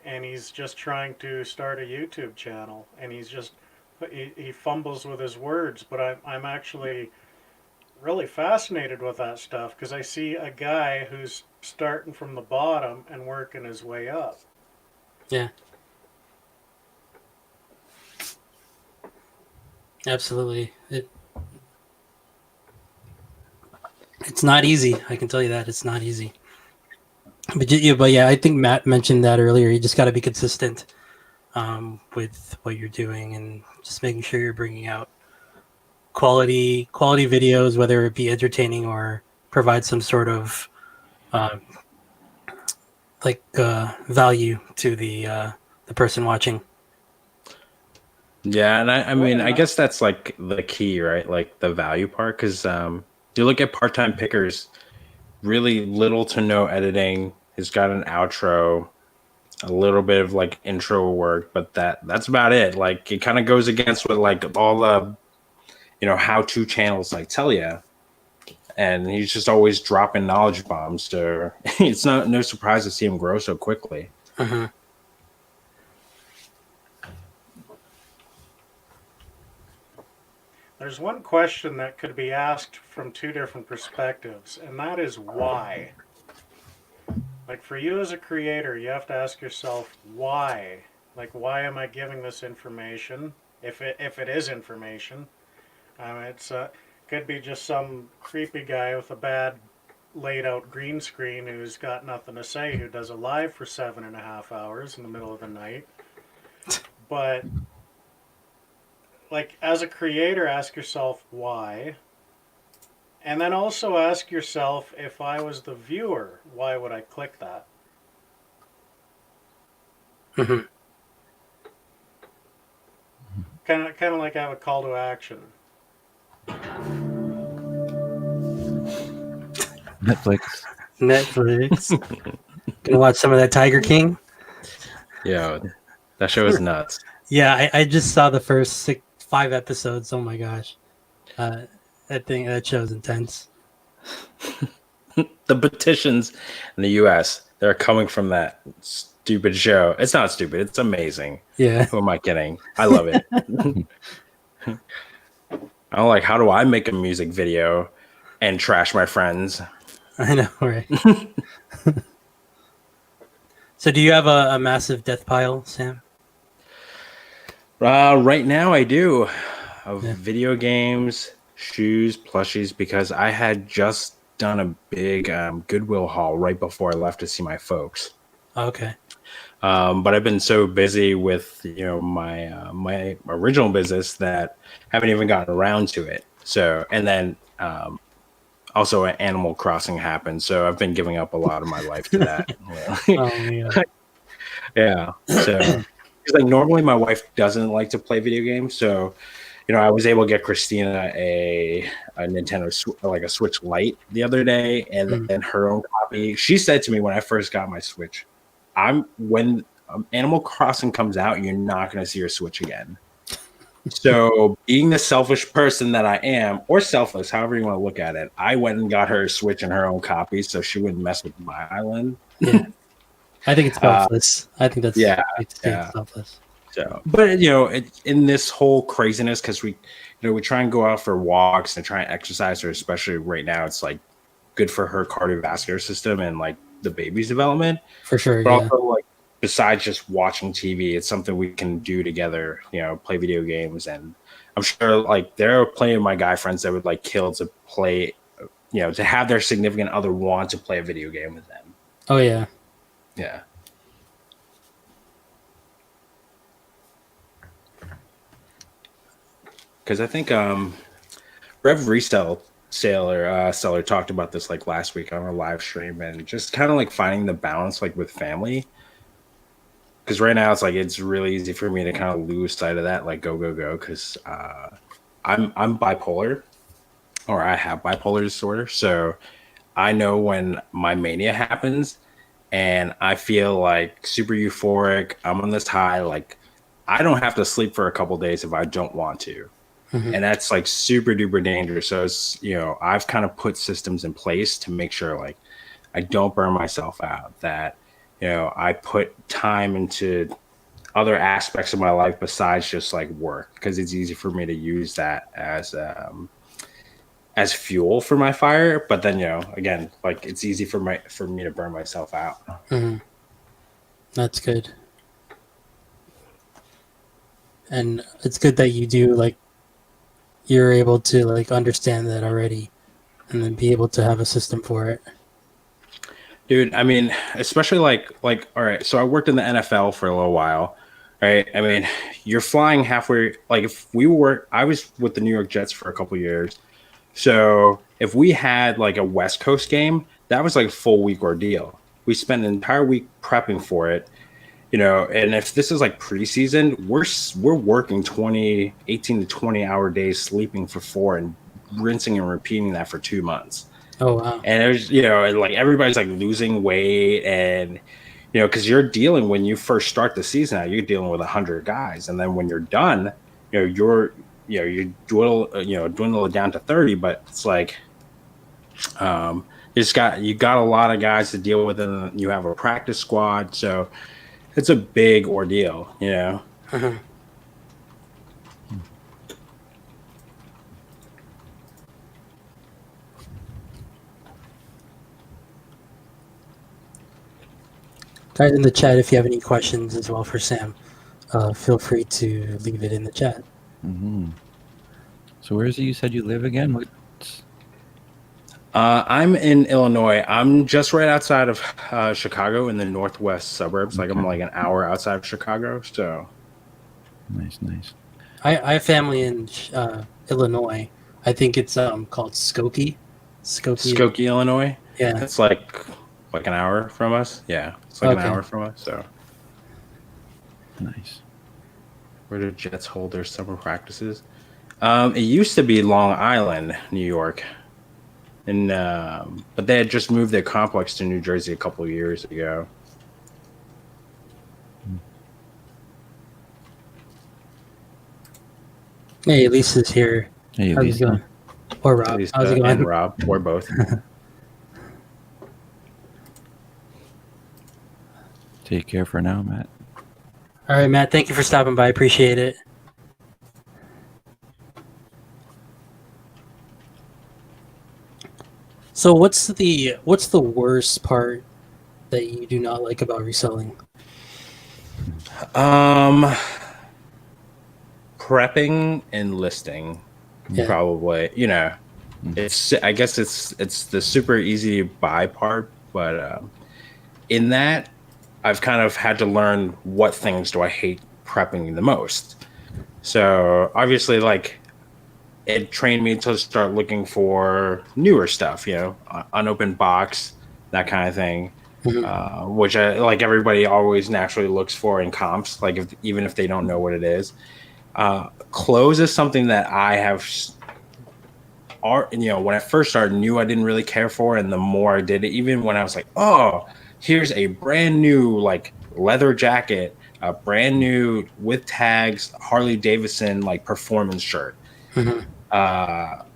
and he's just trying to start a YouTube channel, and he fumbles with his words, but I'm actually really fascinated with that stuff because I see a guy who's starting from the bottom and working his way up. Yeah. Absolutely. It's not easy. I can tell you that it's not easy. But yeah, I think Matt mentioned that earlier. You just got to be consistent with what you're doing and just making sure you're bringing out quality videos, whether it be entertaining or provide some sort of value to the person watching. Yeah, and I mean, I guess that's like the key, right? Like the value part, because you look at part-time pickers, really little to no editing. He's got an outro, a little bit of like intro work, but that's about it. Like it kind of goes against what like all the how-to channels like tell you, and he's just always dropping knowledge bombs. To it's no surprise to see him grow so quickly. Uh-huh. There's one question that could be asked from two different perspectives, and that is why. Like for you as a creator, you have to ask yourself why. Like, why am I giving this information? If it is information, it's could be just some creepy guy with a bad laid out green screen who's got nothing to say, who does a live for 7.5 hours in the middle of the night. But like as a creator, ask yourself why. And then also ask yourself, if I was the viewer, why would I click that? Mm-hmm. Kind of like I have a call to action. Netflix. Gonna watch some of that Tiger King. Yeah, that show is nuts. Yeah, I just saw the first 5 episodes. Oh my gosh, that show's intense. The petitions in the U.S. they're coming from that stupid show. It's not stupid. It's amazing. Yeah. Who am I kidding? I love it. I'm like, how do I make a music video and trash my friends? I know, right? So do you have a massive death pile, Sam? Right now I do. Of video games, shoes, plushies, because I had just done a big Goodwill haul right before I left to see my folks. Okay. But I've been so busy with my my original business that I haven't even gotten around to it. So, and then also Animal Crossing happened, so I've been giving up a lot of my life to that. Oh yeah. Yeah. So, because like normally my wife doesn't like to play video games, so I was able to get Christina a Nintendo like a Switch Lite the other day, and then her own copy. She said to me when I first got my Switch, when Animal Crossing comes out, you're not going to see your Switch again. So, being the selfish person that I am, or selfless, however you want to look at it, I went and got her a Switch and her own copy so she wouldn't mess with my island. Yeah. I think it's selfless. I think that's selfless. So, but in this whole craziness, because we try and go out for walks and try and exercise her, especially right now, it's like good for her cardiovascular system and like the baby's development. For sure. But also, like, besides just watching TV, it's something we can do together. Play video games, and I'm sure like there are plenty of my guy friends that would like kill to play, to have their significant other want to play a video game with them. Oh yeah. Yeah. Because I think Seller talked about this like last week on our live stream, and just kind of like finding the balance like with family. Because right now it's really easy for me to kind of lose sight of that, like go. Because I'm bipolar, or I have bipolar disorder, so I know when my mania happens, and I feel like super euphoric. I'm on this high, like I don't have to sleep for a couple days if I don't want to. And that's like super duper dangerous. So it's, I've kind of put systems in place to make sure like I don't burn myself out, that, I put time into other aspects of my life besides just like work, because it's easy for me to use that as fuel for my fire. But then, again, like it's easy for me to burn myself out. That's good. And it's good that you do like, you're able to like understand that already and then be able to have a system for it. Dude, I mean, especially like all right, so I worked in the NFL for a little while, right? I mean, you're flying halfway, like I was with the New York Jets for a couple years. So if we had like a West Coast game, that was like a full week ordeal. We spent an entire week prepping for it. And if this is like preseason, we're working 18 to 20 hour days, sleeping for 4 and rinsing and repeating that for 2 months. Oh, wow. And there's, and like everybody's like losing weight, and, because you're dealing, when you first start the season out, you're dealing with 100 guys. And then when you're done, you dwindle it down to 30, but it's like, you got a lot of guys to deal with, and you have a practice squad. So it's a big ordeal, Guys in the chat, if you have any questions as well for Sam, feel free to leave it in the chat. So where is it you said you live again? I'm in Illinois. I'm just right outside of Chicago, in the northwest suburbs. Like I'm like an hour outside of Chicago. So nice. I have family in Illinois. I think it's called Skokie. Skokie, Illinois. Yeah, it's like an hour from us. Yeah, it's like an hour from us. So nice. Where do Jets hold their summer practices? It used to be Long Island, New York. And but they had just moved their complex to New Jersey a couple of years ago. Hey, Lisa's here. Hey, How's Lisa. it going? Or Rob. Lisa How's it going? and Rob, or both. Take care for now, Matt. All right, Matt. Thank you for stopping by. Appreciate it. So what's the worst part that you do not like about reselling? Prepping and listing, probably. I guess it's the super easy to buy part, but in that, I've kind of had to learn what things do I hate prepping the most. So obviously, like it trained me to start looking for newer stuff, unopened box, that kind of thing, which I, like everybody always naturally looks for in comps, like even if they don't know what it is. Clothes is something that I have, when I first started, knew I didn't really care for, and the more I did it, even when I was like, oh, here's a brand new like leather jacket, a brand new with tags Harley Davidson like performance shirt. And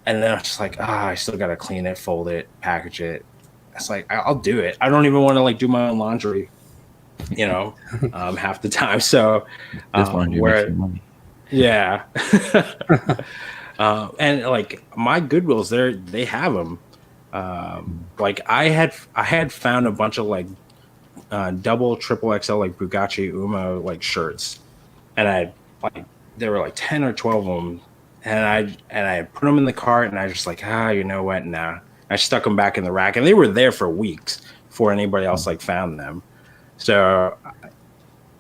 then I'm just like, I still gotta clean it, fold it, package it. It's like I'll do it. I don't even want to like do my own laundry, half the time. So This laundry makes you where money. yeah. And like my Goodwills, they have them. Like I had found a bunch of like double, triple XL like Bugatti Umo like shirts, and I like there were like 10 or 12 of them, and I put them in the cart, and I was just like, you know what? Nah. I stuck them back in the rack, and they were there for weeks before anybody else like found them. So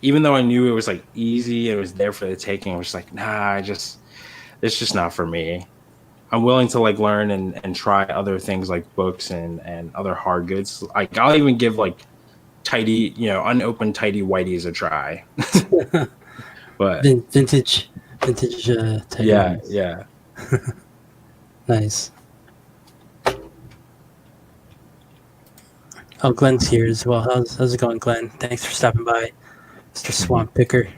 even though I knew it was like easy, it was there for the taking, I was like, nah, it's just not for me. I'm willing to like learn and try other things like books and other hard goods. Like I'll even give like tidy, unopened tidy whiteys a try. But Vintage type. yeah. Nice. Oh, Glenn's here as well. How's it going, Glenn? Thanks for stopping by, Mr. Swamp Picker.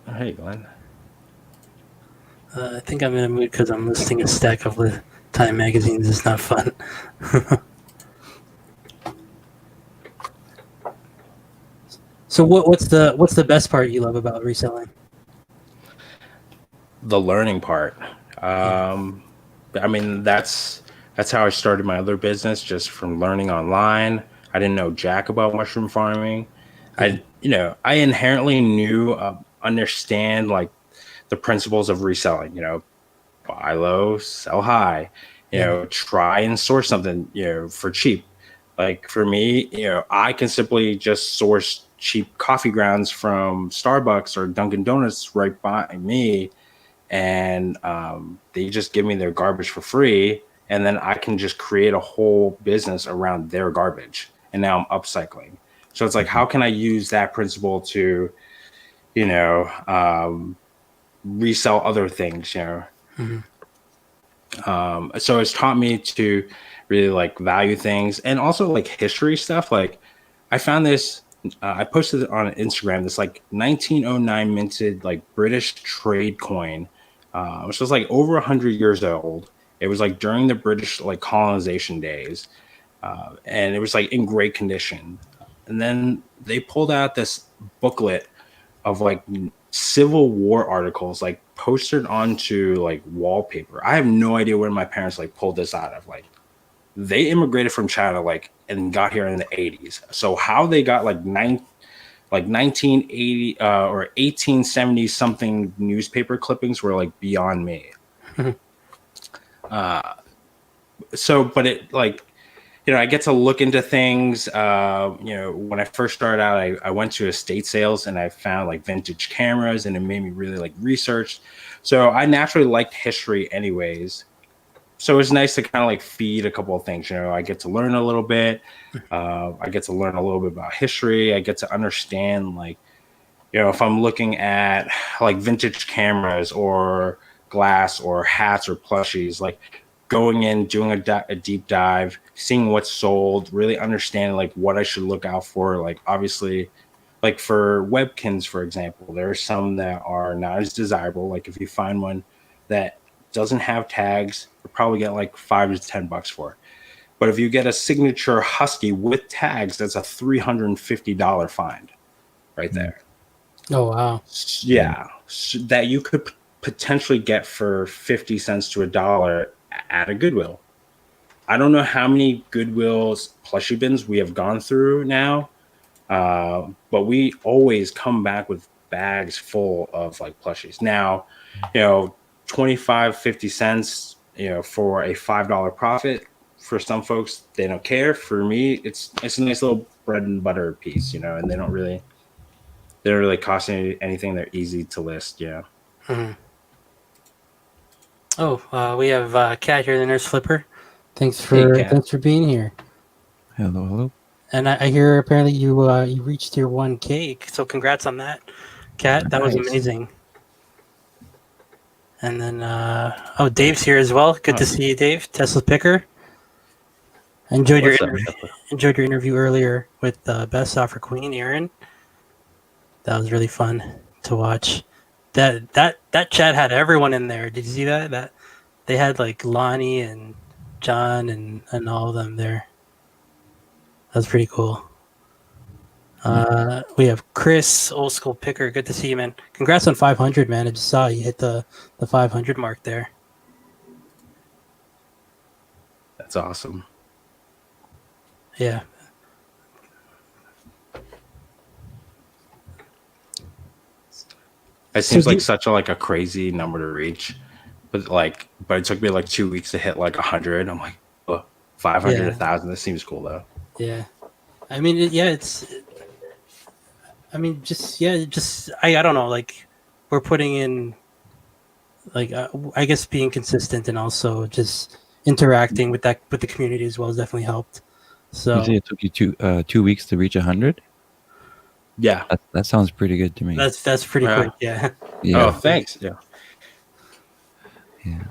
Hey, Glenn. I think I'm in a mood because I'm listing a stack of Time magazines. It's not fun. So what's the best part you love about reselling? The learning part. I mean, that's how I started my other business, just from learning online. I didn't know jack about mushroom farming. I inherently understand like the principles of reselling, buy low, sell high, try and source something, for cheap. Like for me, I can simply just source cheap coffee grounds from Starbucks or Dunkin' Donuts right by me, and they just give me their garbage for free, and then I can just create a whole business around their garbage, and now I'm upcycling. So it's like, how can I use that principle to, resell other things, So it's taught me to really like value things, and also like history stuff. Like I found this, I posted it on Instagram, this like 1909 minted like British trade coin, which was like over 100 years old. It was like during the British like colonization days, and it was like in great condition. And then they pulled out this booklet of like Civil War articles, like posted onto like wallpaper. I have no idea where my parents like pulled this out of. Like they immigrated from China, like, and got here in the 80s. So how they got like 1980 or 1870 something newspaper clippings were like beyond me. But it like, I get to look into things. When I first started out, I went to estate sales and I found like vintage cameras, and it made me really like research. So I naturally liked history anyways. So it's nice to kind of like feed a couple of things. I get to learn a little bit. I get to learn a little bit about history. I get to understand like, if I'm looking at like vintage cameras or glass or hats or plushies, like going in, doing a deep dive, seeing what's sold, really understanding like what I should look out for. Like obviously, like for webkins, for example, there are some that are not as desirable. Like if you find one that doesn't have tags, you'll probably get like $5 to $10 for it. But if you get a signature Husky with tags, that's a $350 find right there. Oh wow! Yeah, that you could potentially get for 50 cents to $1 at a Goodwill. I don't know how many Goodwill's plushie bins we have gone through now, but we always come back with bags full of like plushies. Now, 25, 50 cents, for a $5 profit. For some folks, they don't care. For me, it's a nice little bread and butter piece, and they don't really cost anything. They're easy to list. Mm-hmm. Oh, we have Kat here, the nurse flipper. Thanks Hey, for Kat. being here. Hello, hello. And I hear apparently you reached your 1K, so congrats on that, Kat. That was Nice. amazing. And then Dave's here as well. Good to see you, Dave. Tesla picker. Enjoyed What's your up? enjoyed your interview earlier with Best Software Queen, Aaron. That was really fun to watch. That chat had everyone in there. Did you see that? That they had like Lonnie and John and all of them there. That was pretty cool. We have Chris, old school picker. Good to see you, man. Congrats on 500, man. I just saw you hit the 500 mark there. That's awesome. Yeah. It seems So like you- such a crazy number to reach, but it took me like 2 weeks to hit like 100. I'm like, 500, Yeah. 1,000. This seems cool though. Yeah. I mean, I don't know. Like, we're putting in, like, I guess being consistent and also just interacting with the community as well has definitely helped. So You say it took you 2 weeks to reach 100? Yeah. That sounds pretty good to me. that's pretty Yeah. quick. Yeah. Yeah. Oh, thanks. Yeah. Yeah.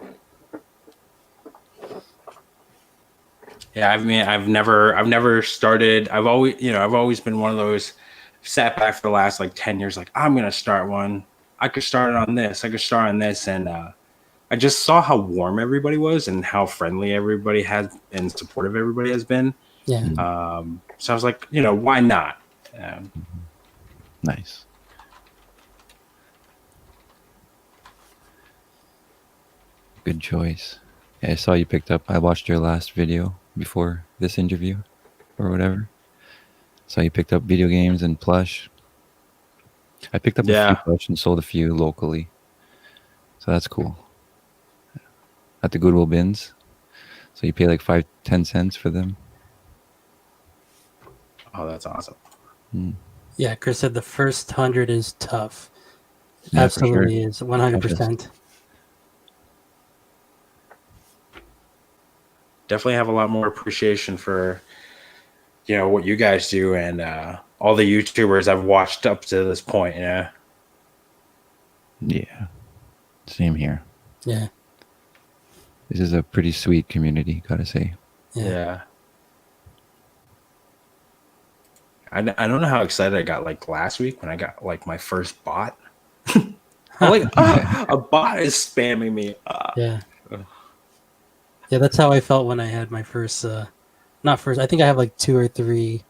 Yeah. I mean, I've never started. I've always been one of those sat back for the last like 10 years. Like, I'm going to start one. I could start on this. I could start on this. And, I just saw how warm everybody was and how friendly everybody has and supportive everybody has been. Yeah. So I was like, why not? Nice. Good choice. Yeah, I saw you picked up. I watched your last video before this interview or whatever. So you picked up video games and plush. I picked up a Yeah. few plush and sold a few locally. So that's cool. At the Goodwill bins. So you pay like 5-10 cents for them. Oh, that's awesome. Yeah. Chris said the first 100 is tough. Yeah, for sure. Absolutely is 100%. Definitely have a lot more appreciation for what you guys do and all the YouTubers I've watched up to this point. Yeah. Same here. Yeah. This is a pretty sweet community, gotta say. Yeah. I don't know how excited I got like last week when I got like my first bot. I'm like, a bot is spamming me. Yeah. Yeah, that's how I felt when I had my first not first. I think I have like 2 or 3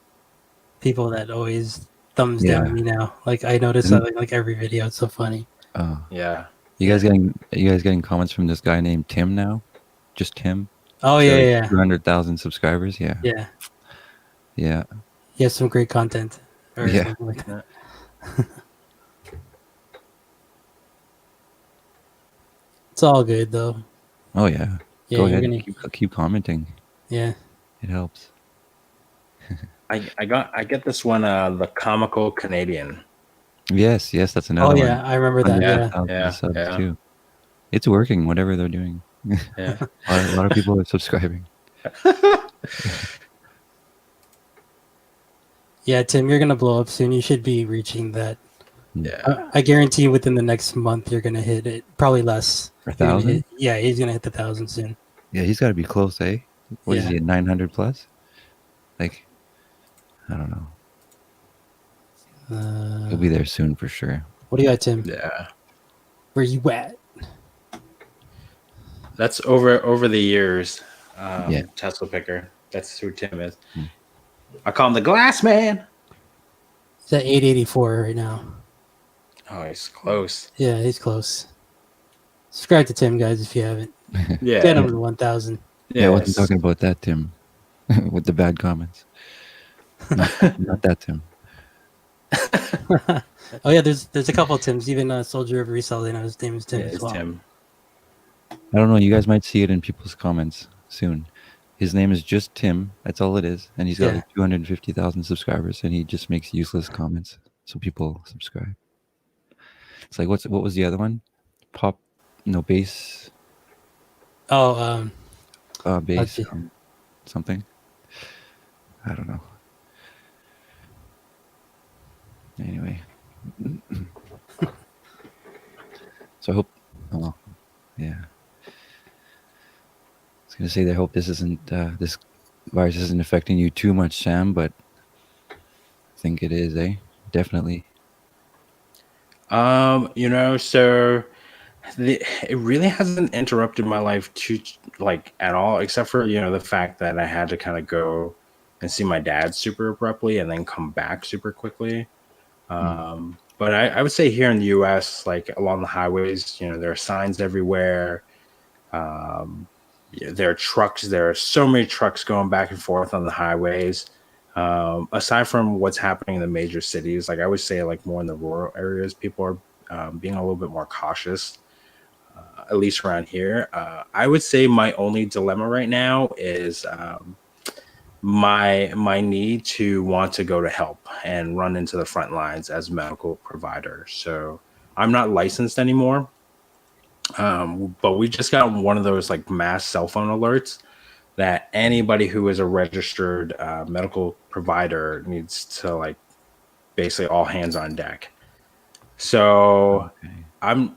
people that always thumbs down me now. Like I notice that like every video. It's so funny. Oh. Yeah. You guys getting comments from this guy named Tim now? Just Tim? Oh He's got, yeah, like, 200,000 subscribers. Yeah. yeah. Yeah. He has some great content. Or Yeah. something like that. It's all good though. Oh yeah. Yeah, Go you're ahead. gonna. Keep commenting. Yeah. It helps. I get this one, the comical Canadian. Yes, that's Oh another one. yeah, I remember that. Yeah. 100,000 Yeah, subs yeah. too. It's working, whatever they're doing. Yeah. A lot of people are subscribing. Yeah, Tim, you're gonna blow up soon. You should be reaching that. Yeah. I guarantee you within the next month you're gonna hit it. Probably less. For You're gonna 1,000? hit- Yeah, he's gonna hit the 1,000 soon. Yeah, he's got to be close, eh? What is Yeah. he at 900 plus? Like, I don't know. He'll be there soon for sure. What do you got, Tim? Yeah. Where you at? That's over the years. Yeah. Tesla picker. That's who Tim is. I call him the glass man. He's at 884 right now. Oh, he's close. Yeah, he's close. Subscribe to Tim, guys, if you haven't. Yeah. Get him to 1,000. Yeah, I wasn't talking about that, Tim. With the bad comments. Not that Tim. Oh yeah, there's a couple of Tims. Even Soldier of Resell, they know his name is Tim Yeah, as it's well. Tim. I don't know. You guys might see it in people's comments soon. His name is just Tim. That's all it is. And he's got like 250,000 subscribers, and he just makes useless comments. So people subscribe. It's like, what was the other one? Bass. Oh, let's Base see. something. I don't know. Anyway. So I hope. Oh, yeah. I was gonna say that I hope this virus isn't affecting you too much, Sam, but I think it is, eh? Definitely. So it really hasn't interrupted my life too, like, at all, except for, the fact that I had to kind of go and see my dad super abruptly and then come back super quickly. But I would say here in the US, like along the highways, there are signs everywhere. There are trucks. There are so many trucks going back and forth on the highways. Aside from what's happening in the major cities, like I would say, like more in the rural areas, people are being a little bit more cautious, at least around here. I would say my only dilemma right now is my need to want to go to help and run into the front lines as a medical provider. So I'm not licensed anymore, but we just got one of those like mass cell phone alerts that anybody who is a registered medical provider needs to, like, basically all hands on deck. So Okay.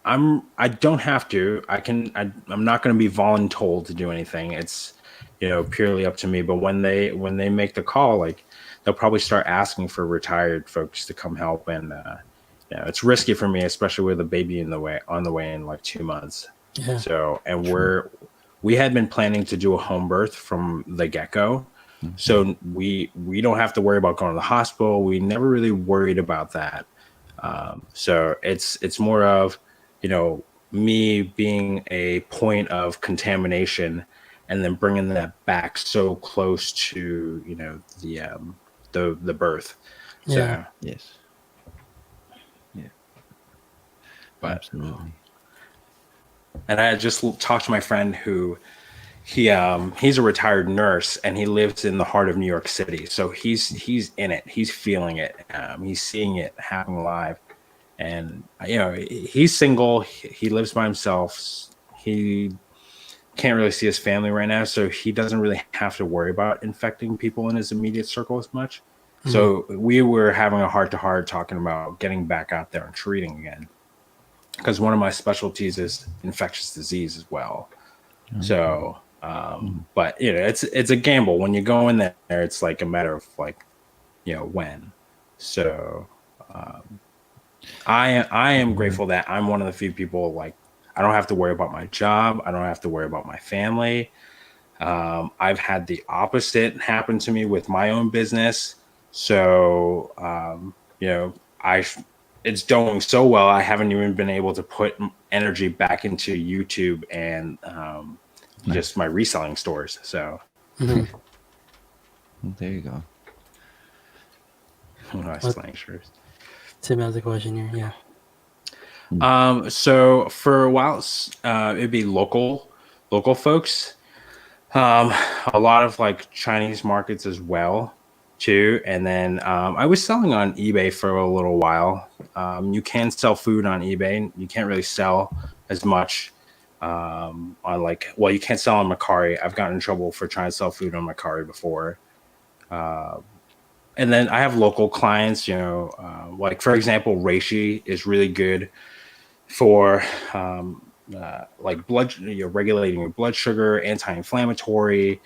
I don't have to. I'm not going to be voluntold to do anything. It's, purely up to me. But when they make the call, like, they'll probably start asking for retired folks to come help, and it's risky for me, especially with a baby on the way in like 2 months. Yeah. So, and we had been planning to do a home birth from the get-go. Okay. So we don't have to worry about going to the hospital. We never really worried about that. So it's more of, me being a point of contamination and then bringing that back so close to, the birth. Yeah. So, Yes. Yeah. but, Absolutely. and I just talked to my friend who he's a retired nurse and he lives in the heart of New York City. So he's in it. He's feeling it. He's seeing it happen live. And, he's single. He lives by himself. He can't really see his family right now. So he doesn't really have to worry about infecting people in his immediate circle as much. Mhm. So we were having a heart-to-heart talking about getting back out there and treating again. Because one of my specialties is infectious disease as well. Okay. So, but it's a gamble when you go in there. It's like a matter of like, when. So, I am grateful that I'm one of the few people, like, I don't have to worry about my job. I don't have to worry about my family. I've had the opposite happen to me with my own business. So, it's doing so well. I haven't even been able to put energy back into YouTube and just my reselling stores. So Mhm. Well, there you go. slang shirts. Tim has a question here. Yeah. So for a while, it'd be local folks. A lot of like Chinese markets as well, too. And then I was selling on eBay for a little while. You can sell food on eBay. You can't really sell as much on you can't sell on Mercari. I've gotten in trouble for trying to sell food on Mercari before. And then I have local clients, like for example, reishi is really good for like regulating your blood sugar, anti-inflammatory,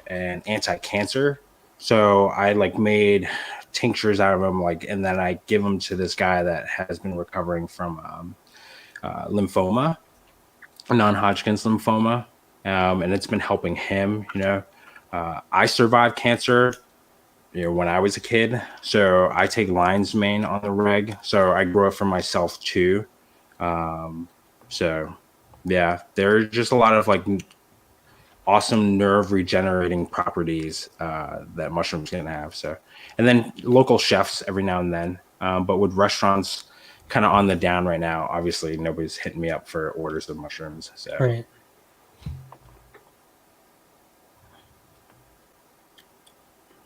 and anti-cancer. So I like made tinctures out of them, and then I give them to this guy that has been recovering from lymphoma, non-Hodgkin's lymphoma, and it's been helping him. I survived cancer, when I was a kid, so I take lion's mane on the reg. So I grew up for myself too. So yeah, there's just a lot of like awesome nerve regenerating properties that mushrooms can have. So, and then local chefs every now and then, but with restaurants kind of on the down right now, obviously nobody's hitting me up for orders of mushrooms. So Right.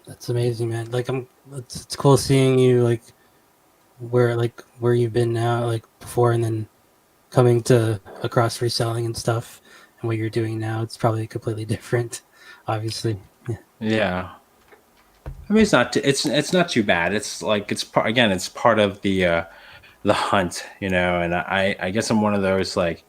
That's amazing, man. Like it's cool seeing you like where you've been now, like before, and then coming to across reselling and stuff. what you're doing now. It's probably completely different, obviously. Yeah. Yeah. I mean, it's not too bad. It's like again, it's part of the hunt, you know. And I guess I'm one of those, like,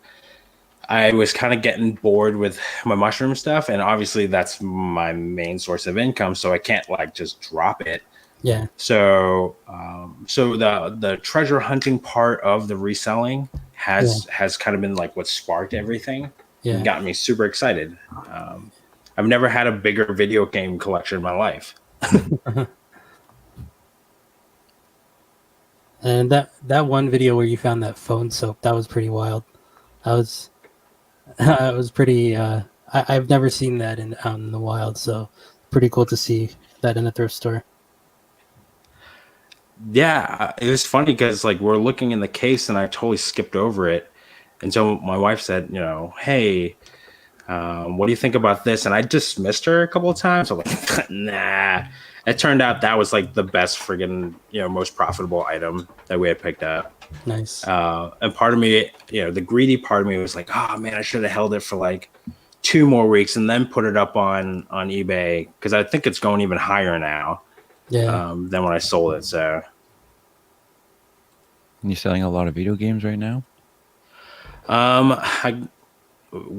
I was kind of getting bored with my mushroom stuff, and obviously that's my main source of income, so I can't like just drop it. Yeah. So so the treasure hunting part of the reselling has kind of been like what sparked everything Yeah. and got me super excited. I've never had a bigger video game collection in my life. And that one video where you found that phone soap, that was pretty wild. That was it was pretty. I've never seen that in the wild, so pretty cool to see that in a thrift store. Yeah, it was funny because like we're looking in the case and I totally skipped over it. And so my wife said, you know, hey, what do you think about this? And I dismissed her a couple of times. I'm like, nah. It turned out that was like the best friggin', you know, most profitable item that we had picked up. Nice. And part of me, you know, the greedy part of me was like, oh man, I should have held it for like 2 more weeks and then put it up on eBay, because I think it's going even higher now than when I sold it. So, And you're selling a lot of video games right now? I like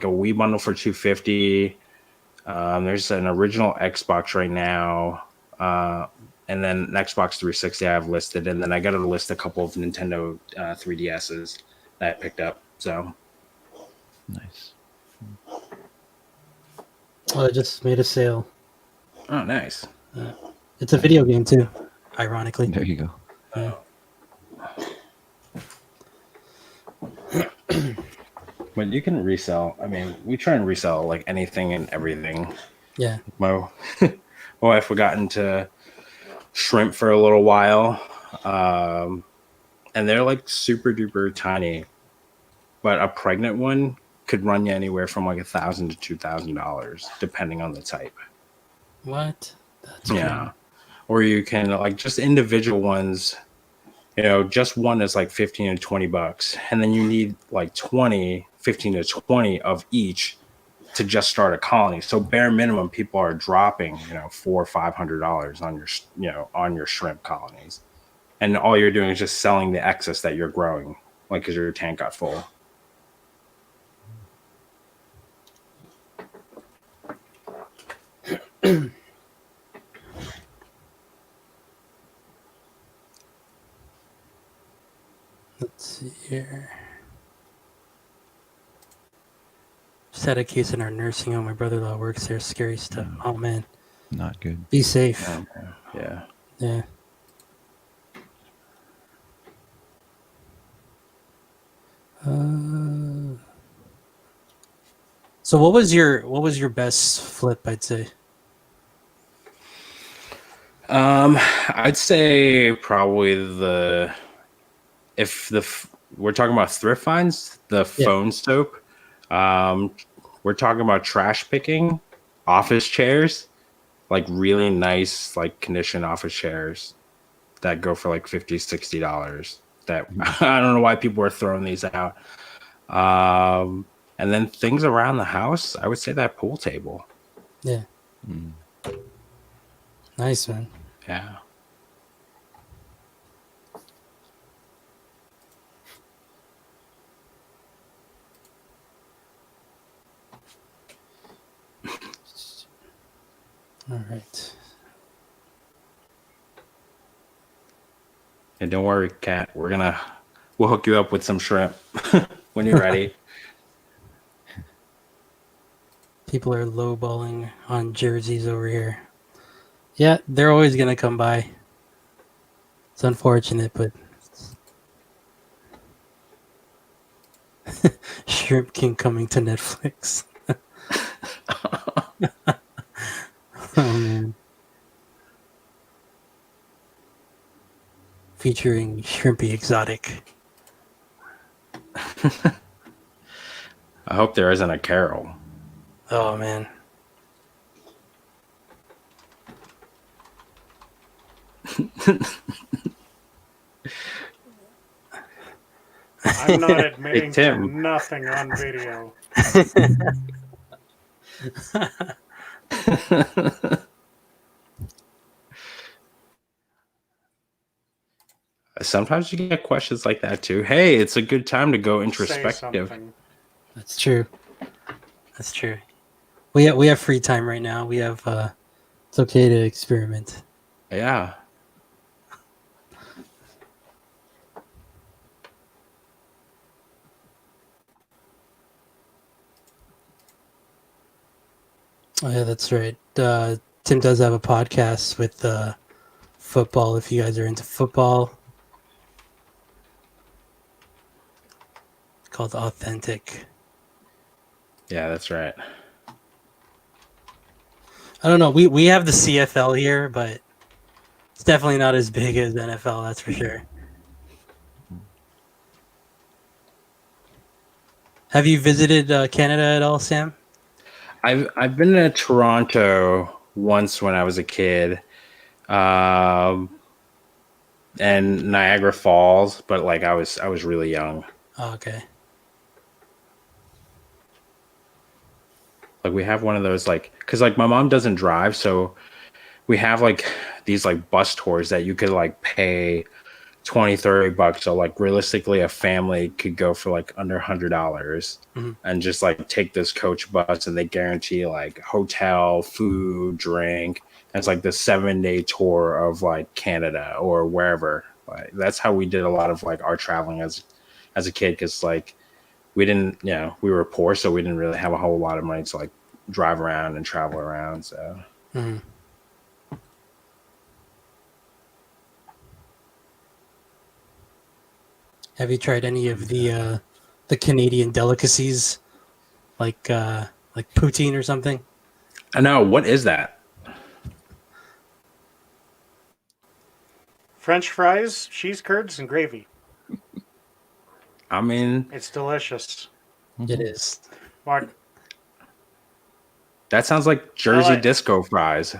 a Wii bundle for $250. There's an original Xbox right now, and then an Xbox 360 I have listed, and then I got to list a couple of Nintendo 3DSs that I picked up. So Nice. Well, I just made a sale. oh, nice. It's a video game too, ironically. There you go. Yeah. But you can resell. I mean, we try and resell like anything and everything. Yeah. My wife got into shrimp for a little while, and they're like super duper tiny, but a pregnant one could run you anywhere from like $1,000 to $2,000 depending on the type. What? That's Yeah. Or you can like just individual ones, you know, just one is like 15 to $20, and then you need like 15 to 20 of each to just start a colony. So bare minimum, people are dropping, you know, $400 or $500 on your, you know, on your shrimp colonies, and all you're doing is just selling the excess that you're growing, like because your tank got full. Let's see here. Just had a case in our nursing home. My brother-in-law works there. Scary stuff. Oh man. Not good. Be safe. Yeah. Yeah. So what was your best flip, I'd say? I'd say probably we're talking about thrift finds, the phone soap. We're talking about trash picking, office chairs, like really nice, like conditioned office chairs that go for like $50, $60. That I don't know why people are throwing these out. And then things around the house, I would say that pool table. Yeah. Nice, man. Yeah. All right. And don't worry, Kat. We'll hook you up with some shrimp when you're ready. People are lowballing on jerseys over here. Yeah, they're always gonna come by. It's unfortunate, but Shrimp King coming to Netflix. Oh man. Featuring Shrimpy Exotic. I hope there isn't a Carol. Oh man. I'm not admitting to Tim. nothing on video. Sometimes you get questions like that too. Hey, it's a good time to go Say introspective. something. That's true. That's true. We have free time right now. We have it's okay to experiment. Yeah. Oh yeah, that's right. Tim does have a podcast with football. If you guys are into football, it's called Authentic. Yeah, that's right. I don't know. We have the CFL here, but it's definitely not as big as NFL. That's for sure. Have you visited Canada at all, Sam? I've been to Toronto once when I was a kid, and Niagara Falls, but like I was really young. Oh, okay. Like we have one of those because like my mom doesn't drive, so we have like these like bus tours that you could like pay 20-30 bucks. So like realistically a family could go for like under $100 Mhm. and just like take this coach bus, and they guarantee like hotel, food, drink. And it's like the 7-day tour of like Canada or wherever. Like that's how we did a lot of like our traveling as a kid, because like we didn't, we were poor, so we didn't really have a whole lot of money to like drive around and travel around. So Mhm. Have you tried any of the Canadian delicacies, like poutine or something? I know, what is that? French fries, cheese curds, and gravy. I mean, It's delicious. It is. Mark, that sounds like Jersey like- disco fries.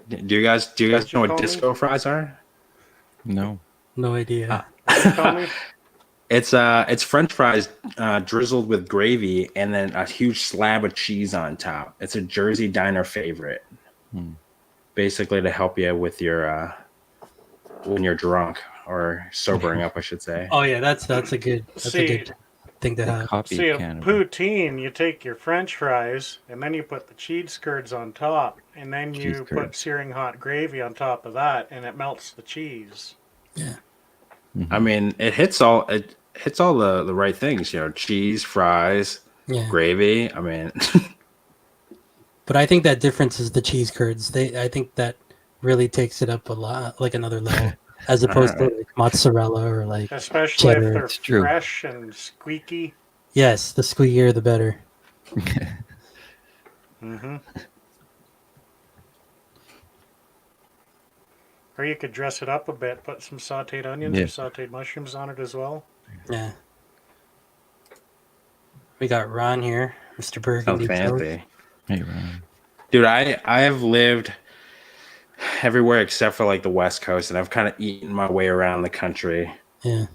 Do you guys What'd you know what call me? disco fries are? No. No idea. what you call me? It's French fries drizzled with gravy and then a huge slab of cheese on top. It's a Jersey diner favorite. Hmm. Basically to help you with your when you're drunk or sobering up, I should say. Oh yeah, that's a good See, thing to have. Copy see a Canada. poutine, you take your French fries and then you put the cheese curds on top, and then Cheese you put curds. searing hot gravy on top of that, and it melts the cheese. Yeah. I mean, it hits all the right things, cheese, fries, Yeah. gravy. I mean, But I think that difference is the cheese curds. I think that really takes it up a lot, like another level, as opposed to like mozzarella or like Especially if cheddar. they're It's true. fresh and squeaky. Yes, the squeakier the better. Mm-hmm. Or you could dress it up a bit, put some sauteed onions Yeah. or sauteed mushrooms on it as well. Yeah. We got Ron here, Mr. sounds Burgundy. fancy. Hey, Ron. Dude, I have lived everywhere except for like the West Coast, and I've kind of eaten my way around the country. Yeah.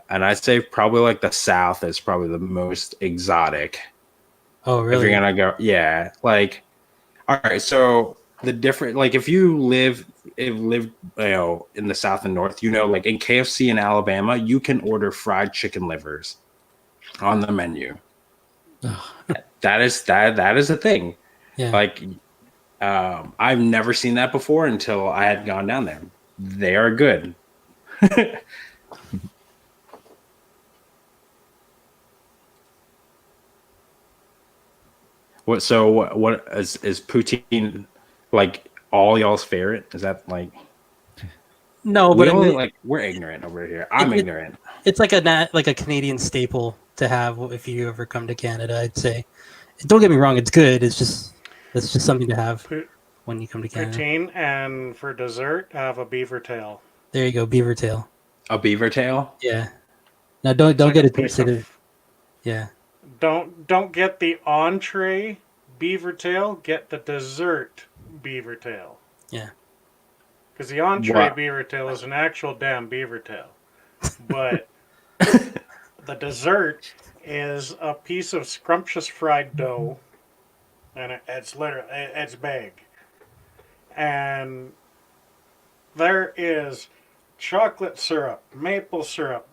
And I'd say probably like the South is probably the most exotic. Oh, If really? you're gonna go, yeah. Like, all right, so the different, like, if you lived, in the South and North, like in KFC in Alabama, you can order fried chicken livers on the menu. That is a thing. Yeah. Like, I've never seen that before until I had gone down there. They are good. What is poutine like all y'all's favorite? Is that like No, but I mean, we're ignorant over here. I'm ignorant. it's like a Canadian staple to have if you ever come to Canada. I'd say. Don't get me wrong; it's good. It's just something to have when you come to Canada. Poutine, and for dessert, have a beaver tail. There you go, beaver tail. A beaver tail? Yeah. Now don't Like get a it piece twisted. of- Yeah. Don't get the entree beaver tail. Get the dessert beaver tail. Yeah. Because the entree What? beaver tail is an actual damn beaver tail. But the dessert is a piece of scrumptious fried dough. And it's big. And there is chocolate syrup, maple syrup,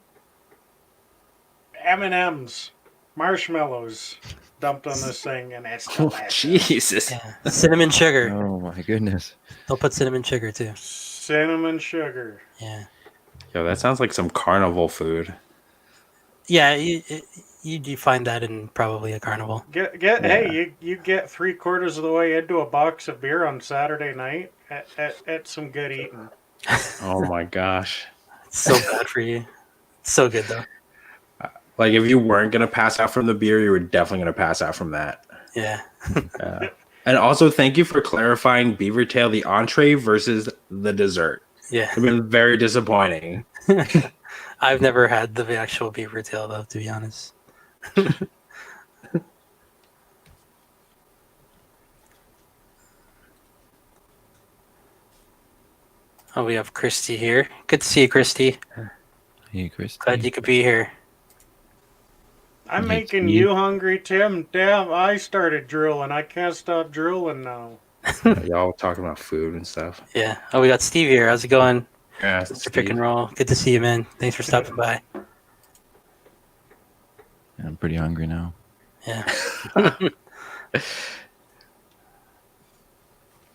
M&Ms, marshmallows dumped on this thing, and it's Oh, delicious. Jesus. Yeah. Cinnamon sugar. Oh my goodness. They'll put cinnamon sugar too. Cinnamon sugar. Yeah. Yo, that sounds like some carnival food. Yeah, you find that in probably a carnival. Hey, you get 3/4 of the way into a box of beer on Saturday night at some good eating. Oh my gosh. It's so bad for you. It's so good though. Like, if you weren't going to pass out from the beer, you were definitely going to pass out from that. Yeah. And also, thank you for clarifying beaver tail, the entree versus the dessert. Yeah. It's been very disappointing. I've never had the actual beaver tail though, to be honest. Oh, we have Christy here. Good to see you, Christy. Hey, Chris. Glad you could be here. I'm Yes, making you- you hungry, Tim. Damn, I started drooling. I can't stop drooling now. Y'all talking about food and stuff. Yeah. Oh, we got Steve here. How's it going? Yeah, Mr. Pick and Roll. Good to see you, man. Thanks for stopping by. I'm pretty hungry now. Yeah.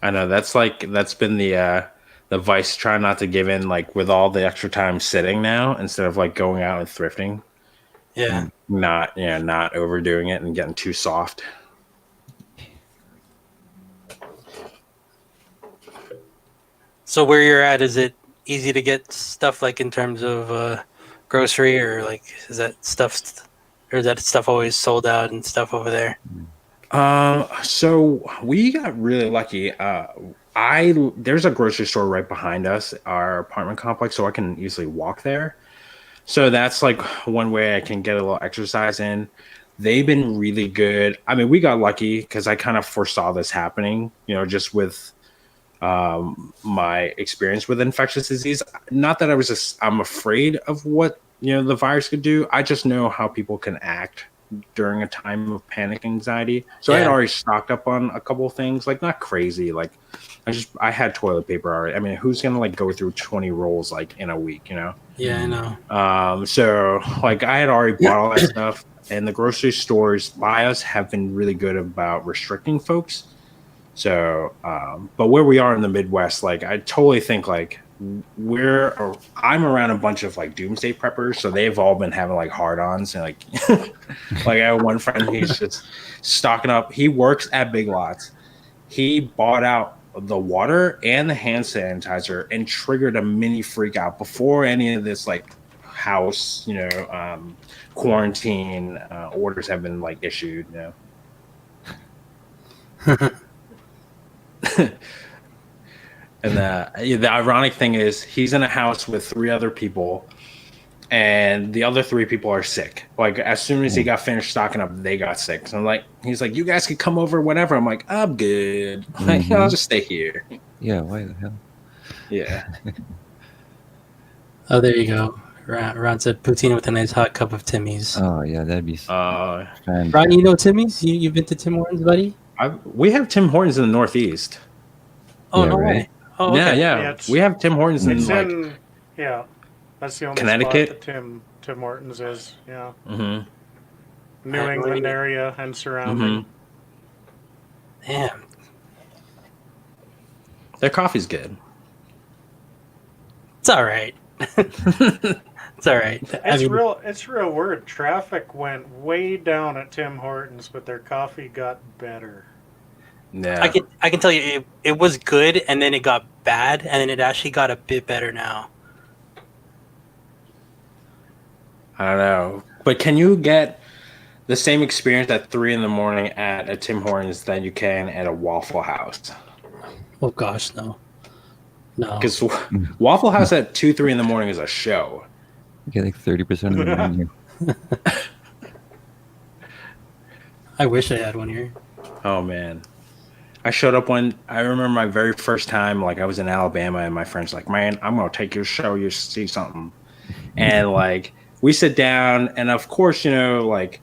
I know that's been the vice, trying not to give in, like, with all the extra time sitting now instead of like going out and thrifting. Yeah. Not overdoing it and getting too soft. So where you're at, is it easy to get stuff like in terms of grocery, or like is that stuff always sold out and stuff over there? So we got really lucky. There's a grocery store right behind us, our apartment complex, so I can easily walk there. So that's like one way I can get a little exercise in. They've been really good. I mean, we got lucky because I kind of foresaw this happening, just with my experience with infectious disease. Not that I'm afraid of what, the virus could do. I just know how people can act during a time of panic anxiety. So I had Yeah. already stocked up on a couple of things, like not crazy. Like I had toilet paper already. I mean, who's going to like go through 20 rolls like in a week, Yeah, I know. So like I had already bought all that stuff, and the grocery stores by us have been really good about restricting folks. So, but where we are in the Midwest, like I totally think like I'm around a bunch of like doomsday preppers, so they've all been having like hard-ons and like like I have one friend, he's just stocking up. He works at Big Lots. He bought out the water and the hand sanitizer and triggered a mini freak out before any of this like house, quarantine orders have been like issued, And the ironic thing is he's in a house with 3 other people, and the other 3 people are sick. Like as soon as he got finished stocking up, they got sick. So he's like, you guys can come over whenever. I'm like, I'm good. Like, I'll just stay here. Yeah, why the hell? Yeah. Oh, there you go. Ron said poutine with a nice hot cup of Timmy's. Oh, yeah, that'd be fantastic. Ron, you know Timmy's? You've been to Tim Hortons, buddy? We have Tim Hortons in the Northeast. Oh, Yeah, no right? way. Oh, okay. Yeah. We have Tim Hortons in It's like that's the only Connecticut? spot that Tim Hortons is. Yeah, mhm. New England area and surrounding. Damn. Their coffee's good. It's all right. It's all right. It's real weird. Traffic went way down at Tim Hortons, but their coffee got better. Yeah. I can tell you it was good, and then it got bad, and then it actually got a bit better now. I don't know. But can you get the same experience at 3 in the morning at a Tim Hortons that you can at a Waffle House? Oh gosh, no. No. Because Waffle House at 2, 3 in the morning is a show. You get like 30% of the menu. I wish I had one here. Oh man. I showed up when I remember my very first time, like I was in Alabama, and my friend's like, "Man, I'm gonna take you to show you see something," and like we sit down, and of course, like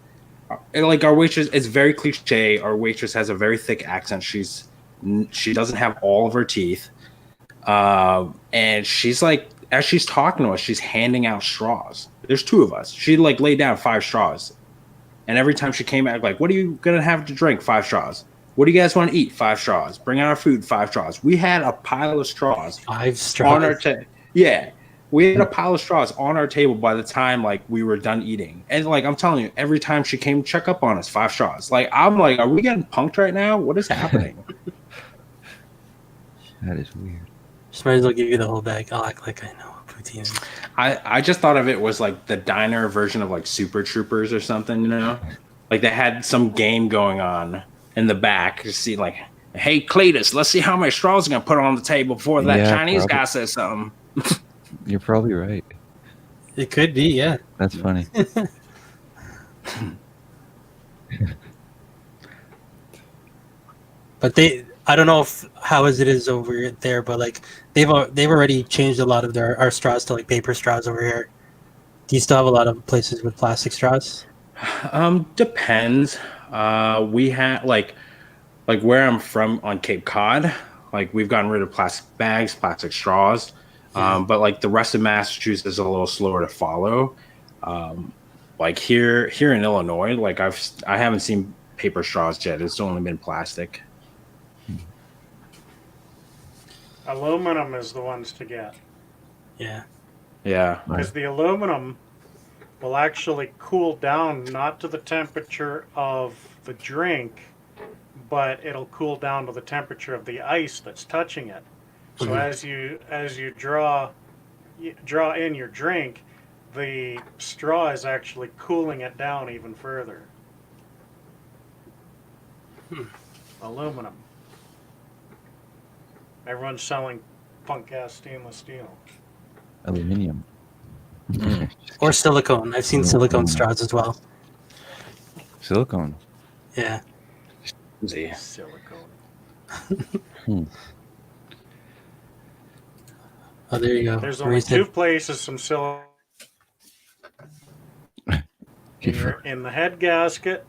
our waitress, it's very cliche. Our waitress has a very thick accent. She doesn't have all of her teeth, and she's like, as she's talking to us, she's handing out straws. There's two of us. She like laid down 5 straws, and every time she came back, like, "What are you gonna have to drink?" 5 straws. What do you guys want to eat? 5 straws. Bring out our food. 5 straws. We had a pile of straws 5 on our straws. yeah. We had a pile of straws on our table by the time like we were done eating. And like I'm telling you, every time she came to check up on us, 5 straws. Like I'm like, are we getting punked right now? What is happening? That is weird. Just might as well give you the whole bag. I'll act like I know what poutine is. I just thought of it was like the diner version of like Super Troopers or something, you know? Like they had some game going on in the back. You see, like, hey Cletus, let's see how many straws you're gonna put on the table before that Yeah, Chinese probably. guy says something. You're probably right. It could be, yeah. That's funny. But I don't know how as it is over there, but like they've already changed a lot of our straws to like paper straws over here. Do you still have a lot of places with plastic straws? Depends. We had like where I'm from on Cape Cod, like we've gotten rid of plastic bags, plastic straws. Yeah. But like the rest of Massachusetts is a little slower to follow. Like here in Illinois, like I haven't seen paper straws yet. It's only been plastic. Aluminum is the ones to get. Yeah. Yeah. Because the aluminum will actually cool down not to the temperature of the drink, but it'll cool down to the temperature of the ice that's touching it. So as you draw in your drink, the straw is actually cooling it down even further. Aluminum. Everyone's selling punk ass stainless steel. Aluminium. Or silicone. I've seen silicone straws as well. Silicone. Yeah. See. Silicone. Oh, there you go. There's Marie only said- two places some silicone in the head gasket,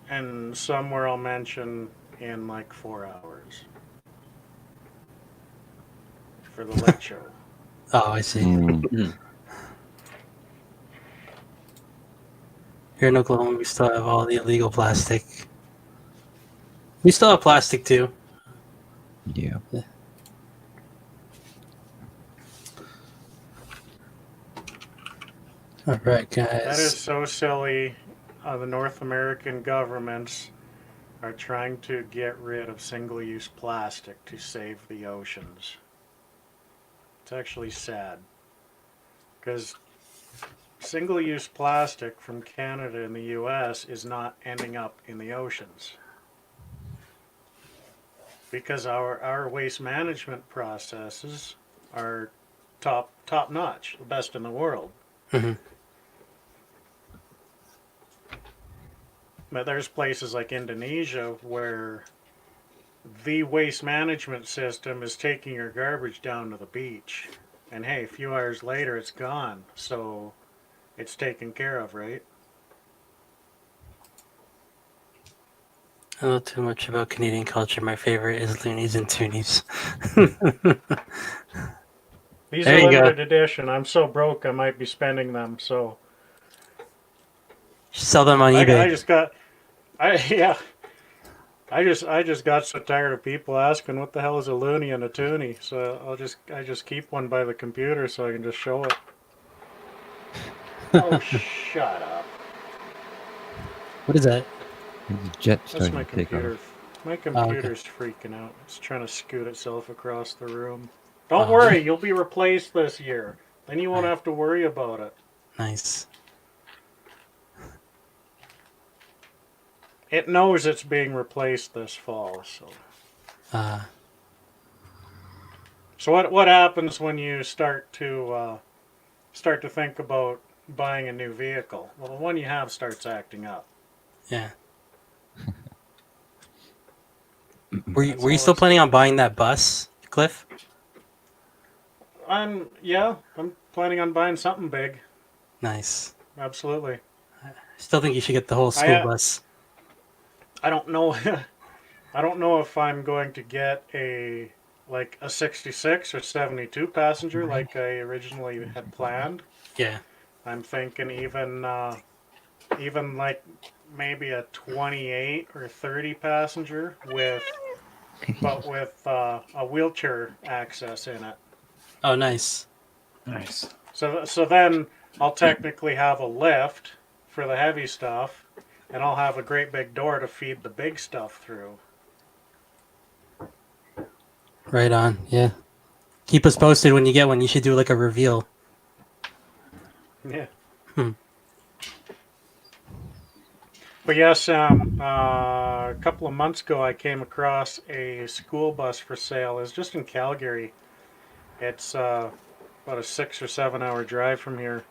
and somewhere I'll mention in like 4 hours for the late show. Oh, I see. Mm. Here in Oklahoma, we still have all the illegal plastic. We still have plastic too. Yeah. All right, guys. That is so silly. The North American governments are trying to get rid of single-use plastic to save the oceans. It's actually sad because single-use plastic from Canada and the US is not ending up in the oceans because our waste management processes are top notch, the best in the world. Mhm. But there's places like Indonesia where the waste management system is taking your garbage down to the beach. And hey, a few hours later it's gone. So it's taken care of, right? I don't know too much about Canadian culture. My favorite is loonies and toonies. These There are you go. limited edition. I'm so broke I might be spending them. So Sell them on I eBay. just got so tired of people asking what the hell is a loony and a toonie. So I just keep one by the computer so I can just show it. Oh, shut up. What is that? There's a jet That's starting my to take computer. off. My okay. computer's freaking out. It's trying to scoot itself across the room. Don't Oh. worry, you'll be replaced this year. Then you won't have to worry about it. Nice. It knows it's being replaced this fall. So what happens when you start to think about buying a new vehicle? Well, the one you have starts acting up. Yeah. Were you That's were you all still it's- planning on buying that bus, Cliff? I'm planning on buying something big. Nice. Absolutely. Still think you should get the whole school bus. I don't know. I don't know if I'm going to get a 66 or 72 passenger like I originally had planned. Yeah. I'm thinking even like maybe a 28 or 30 passenger with a wheelchair access in it. Oh, nice. Nice. So then I'll technically have a lift for the heavy stuff, and I'll have a great big door to feed the big stuff through. Right on. Yeah. Keep us posted when you get one. You should do like a reveal. Yeah. Hmm. But yes, a couple of months ago, I came across a school bus for sale. It's just in Calgary. It's about a 6 or 7 hour drive from here,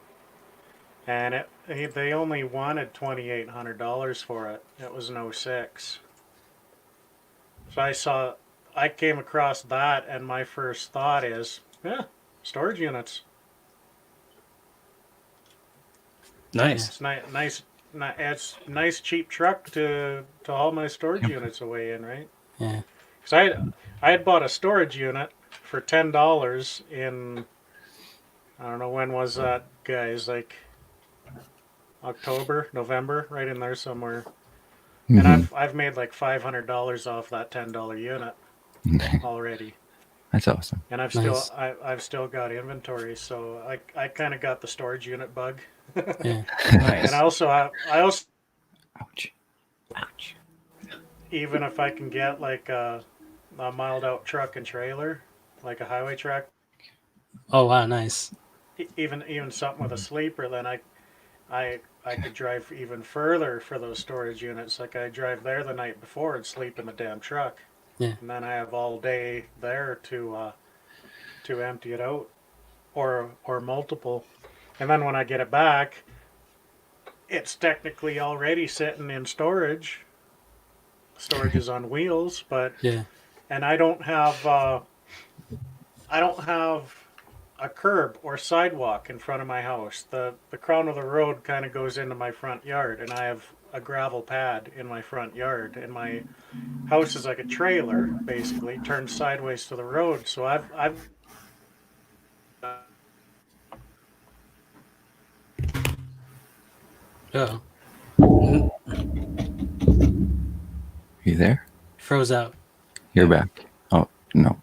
and they only wanted $2,800 for it. It was an '06. So I came across that, and my first thought is, yeah, storage units. Nice. It's it's nice cheap truck to haul my storage units away in, right? Yeah. Because I had bought a storage unit for $10 in, I don't know, when was that, guys, like October, November, right in there somewhere. And I've made like $500 off that $10 unit already. That's awesome. And Nice. I've still got inventory, so I kind of got the storage unit bug. Yeah. Nice. And I also Ouch. Ouch. even if I can get like a mild out truck and trailer, like a highway truck, Oh wow, nice. even something with a sleeper, then I could drive even further for those storage units. Like I drive there the night before and sleep in the damn truck. Yeah. And then I have all day there to empty it out, or multiple. And then when I get it back, it's technically already sitting in storage. Storage is on wheels, but Yeah. and I don't have a curb or sidewalk in front of my house. The crown of the road kind of goes into my front yard, and I have a gravel pad in my front yard, and my house is like a trailer, basically turned sideways to the road. So I've Oh, You there? froze out. You're back. Oh, no.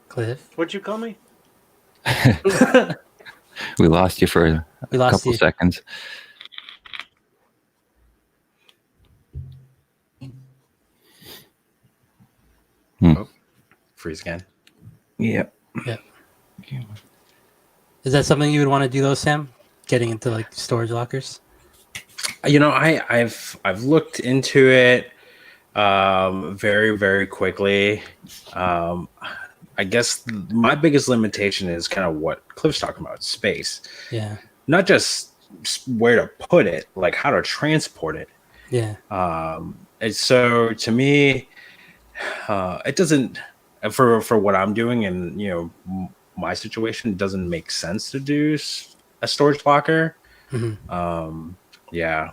Cliff. What'd you call me? We lost you for a We lost couple you. seconds. Freeze again. Yep. Yeah. Is that something you would want to do though, Sam? Getting into like storage lockers? You know, I've looked into it very, very quickly. I guess my biggest limitation is kind of what Cliff's talking about, space. Yeah. Not just where to put it, like how to transport it. Yeah. And so to me, it doesn't, for what I'm doing and, my situation, it doesn't make sense to do a storage locker. Mhm. Yeah.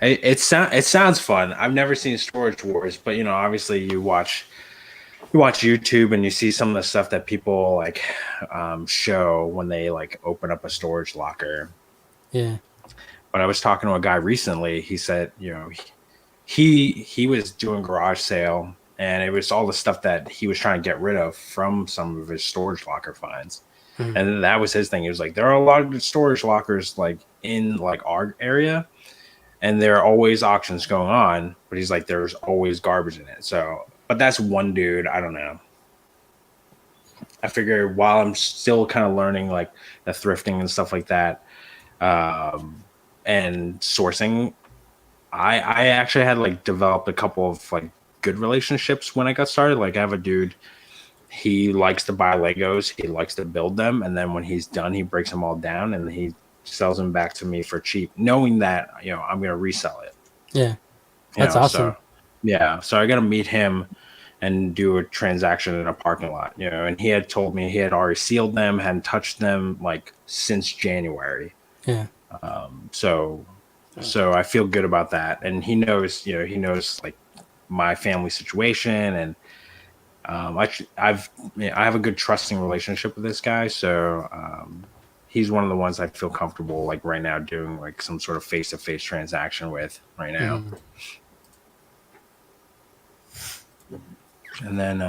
It sounds fun. I've never seen Storage Wars, but obviously you watch YouTube and you see some of the stuff that people like show when they like open up a storage locker. Yeah. But I was talking to a guy recently. He said, he was doing garage sale, and it was all the stuff that he was trying to get rid of from some of his storage locker finds. Mhm. And that was his thing. He was like, there are a lot of storage lockers like in like our area, and there are always auctions going on, but he's like, there's always garbage in it. So, but that's one dude. I don't know. I figure while I'm still kind of learning like the thrifting and stuff like that, and sourcing, I actually had like developed a couple of like good relationships when I got started. Like I have a dude, he likes to buy Legos, he likes to build them, and then when he's done, he breaks them all down and he sells them back to me for cheap, knowing that I'm gonna resell it. Yeah, that's awesome. So, yeah, so I got to meet him and do a transaction in a parking lot, and he had told me he had already sealed them, hadn't touched them like since January. Yeah. So I feel good about that. And he knows like my family situation, and I have a good trusting relationship with this guy. So he's one of the ones I feel comfortable like right now doing like some sort of face-to-face transaction with right now. Mhm. And then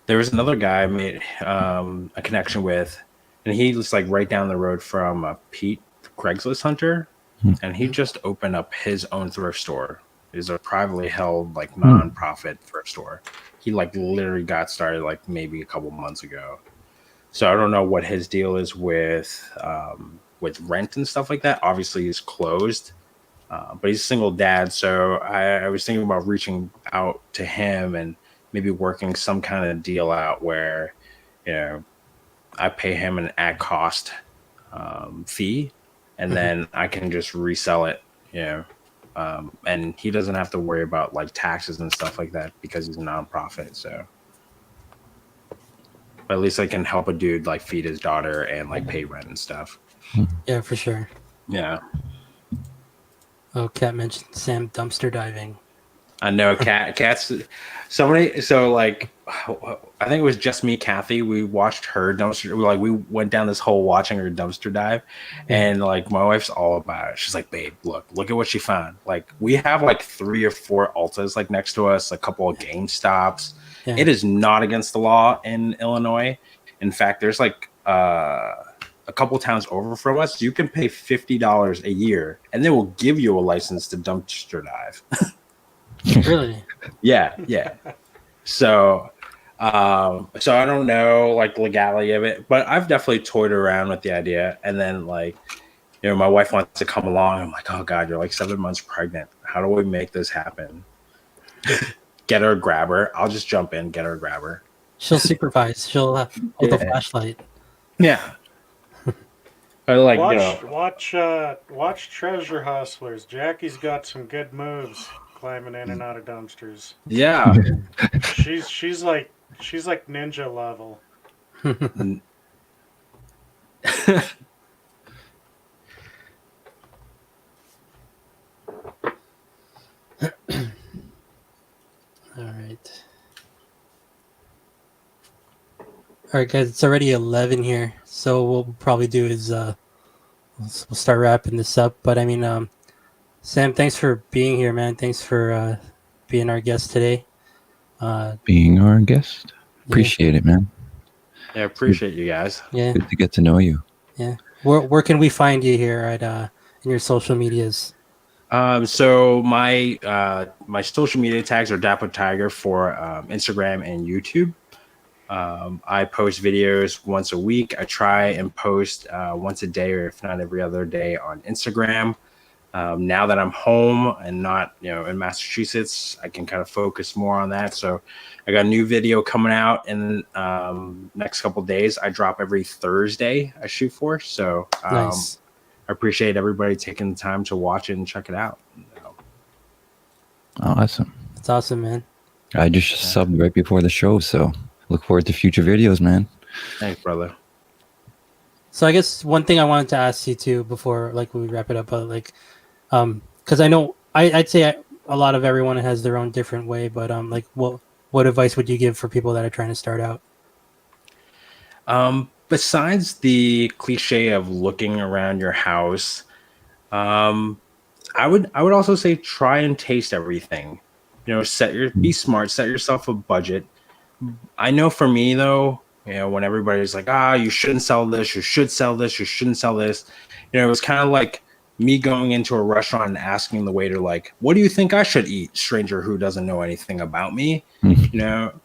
there was another guy I made a connection with, and he was like right down the road from Pete, the Craigslist hunter, and he just opened up his own thrift store. It's a privately held like non-profit thrift store. He like literally got started like maybe a couple months ago. So I don't know what his deal is with rent and stuff like that. Obviously, he's closed. But he's a single dad, so I was thinking about reaching out to him and maybe working some kind of deal out where, I pay him an at cost fee, and then I can just resell it, and he doesn't have to worry about like taxes and stuff like that because he's a nonprofit. So, but at least I can help a dude like feed his daughter and like pay rent and stuff. Yeah, for sure. Yeah. Oh, Kat mentioned Sam dumpster diving. I know Kat's somebody. So like, I think it was just me, Kathy. We watched her dumpster. We went down this hole watching her dumpster dive, and like my wife's all about it. She's like, "Babe, look at what she found." Like we have like 3 or 4 Altas like next to us, a couple of GameStops. Yeah. It is not against the law in Illinois. In fact, there's like a couple towns over from us, you can pay $50 a year, and they will give you a license to dumpster dive. Really? Yeah. So I don't know like legality of it, but I've definitely toyed around with the idea. And then like, my wife wants to come along. I'm like, oh God, you're like 7 months pregnant. How do we make this happen? Get her a grabber. I'll just jump in, get her a grabber. She'll supervise. She'll hold the flashlight. Yeah. I like watch Treasure Hustlers. Jackie's got some good moves climbing in and out of dumpsters. Yeah. she's like ninja level. All right, guys. It's already 11 here, so what we'll probably do is we'll start wrapping this up. But I mean, Sam, thanks for being here, man. Thanks for being our guest today. Being our guest, appreciate it, man. Yeah, appreciate you guys. Yeah, good to get to know you. Yeah, where can we find you here at in your social medias? So my social media tags are Dapper Tiger for Instagram and YouTube. I post videos once a week. I try and post once a day, or if not every other day, on Instagram. Now that I'm home and not, in Massachusetts, I can kind of focus more on that. So I got a new video coming out in next couple of days. I drop every Thursday. I shoot for. So Nice. I appreciate everybody taking the time to watch it and check it out. Awesome. That's awesome, man. I just subbed right before the show, so look forward to future videos, man. Thanks, brother. So I guess one thing I wanted to ask you too before like we wrap it up, like, because I know I'd say a lot of everyone has their own different way, but like what advice would you give for people that are trying to start out? Besides the cliche of looking around your house, I would also say try and taste everything. Be smart, set yourself a budget. I know for me though, when everybody's like, you shouldn't sell this, you should sell this, you shouldn't sell this. It was kind of like me going into a restaurant and asking the waiter, like, what do you think I should eat? Stranger who doesn't know anything about me, So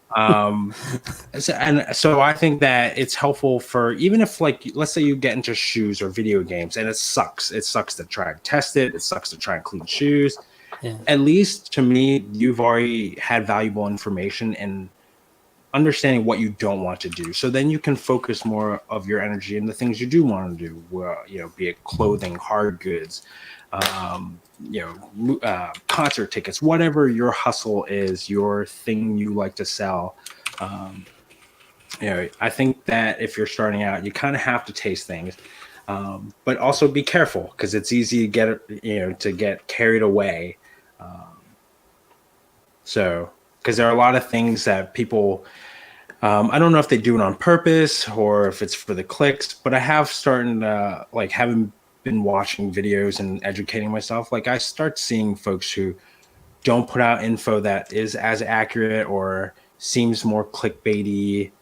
I think that it's helpful for, even if like, let's say you get into shoes or video games and it sucks to try and test it. It sucks to try and clean shoes. Yeah. At least to me, you've already had valuable information, and understanding what you don't want to do. So then you can focus more of your energy in the things you do want to do. Be it clothing, hard goods, concert tickets, whatever your hustle is, your thing you like to sell. I think that if you're starting out, you kind of have to taste things, but also be careful because it's easy to get carried away. Because there are a lot of things that people, I don't know if they do it on purpose or if it's for the clicks, but I have started having been watching videos and educating myself. Like I start seeing folks who don't put out info that is as accurate or seems more clickbaity,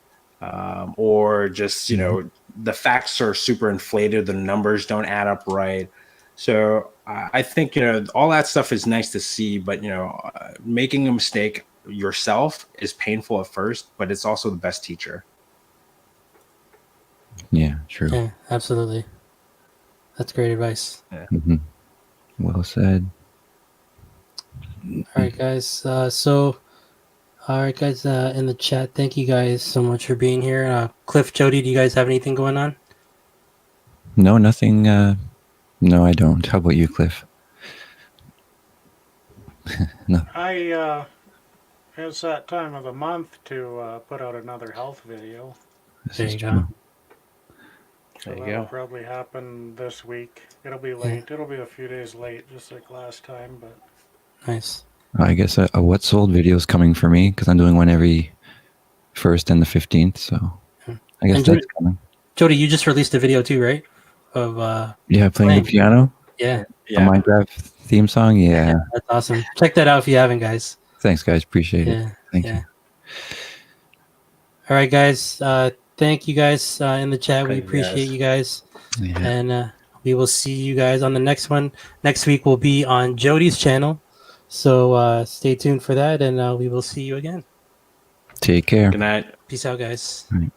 or just, the facts are super inflated. The numbers don't add up right. So I think, all that stuff is nice to see, but, making a mistake yourself is painful at first, but it's also the best teacher. Yeah, true. Yeah, absolutely. That's great advice. Mm-hmm. Well said. All right, guys. In the chat, thank you guys so much for being here. Cliff, Jody, do you guys have anything going on? No, nothing. No, I don't. How about you, Cliff? No. It's that time of the month to put out another health video. There you go. True. So There you that'll go. probably happen this week. It'll be late. It'll be a few days late, just like last time, but Nice. I guess a what sold video is coming for me because I'm doing one every 1st and the 15th. So I guess And that's coming. Jody, you just released a video too, right? Of Playing the piano. Yeah, A Minecraft theme song. Yeah. that's awesome. Check that out if you haven't, guys. Thanks, guys. Appreciate it. Yeah, Thank yeah. you. All right, guys. Thank you guys in the chat. We Thank you, appreciate guys. you guys, Yeah. and we will see you guys on the next one. Next week will be on Jody's channel, so stay tuned for that, and we will see you again. Take care. Good night. Peace out, guys. All right.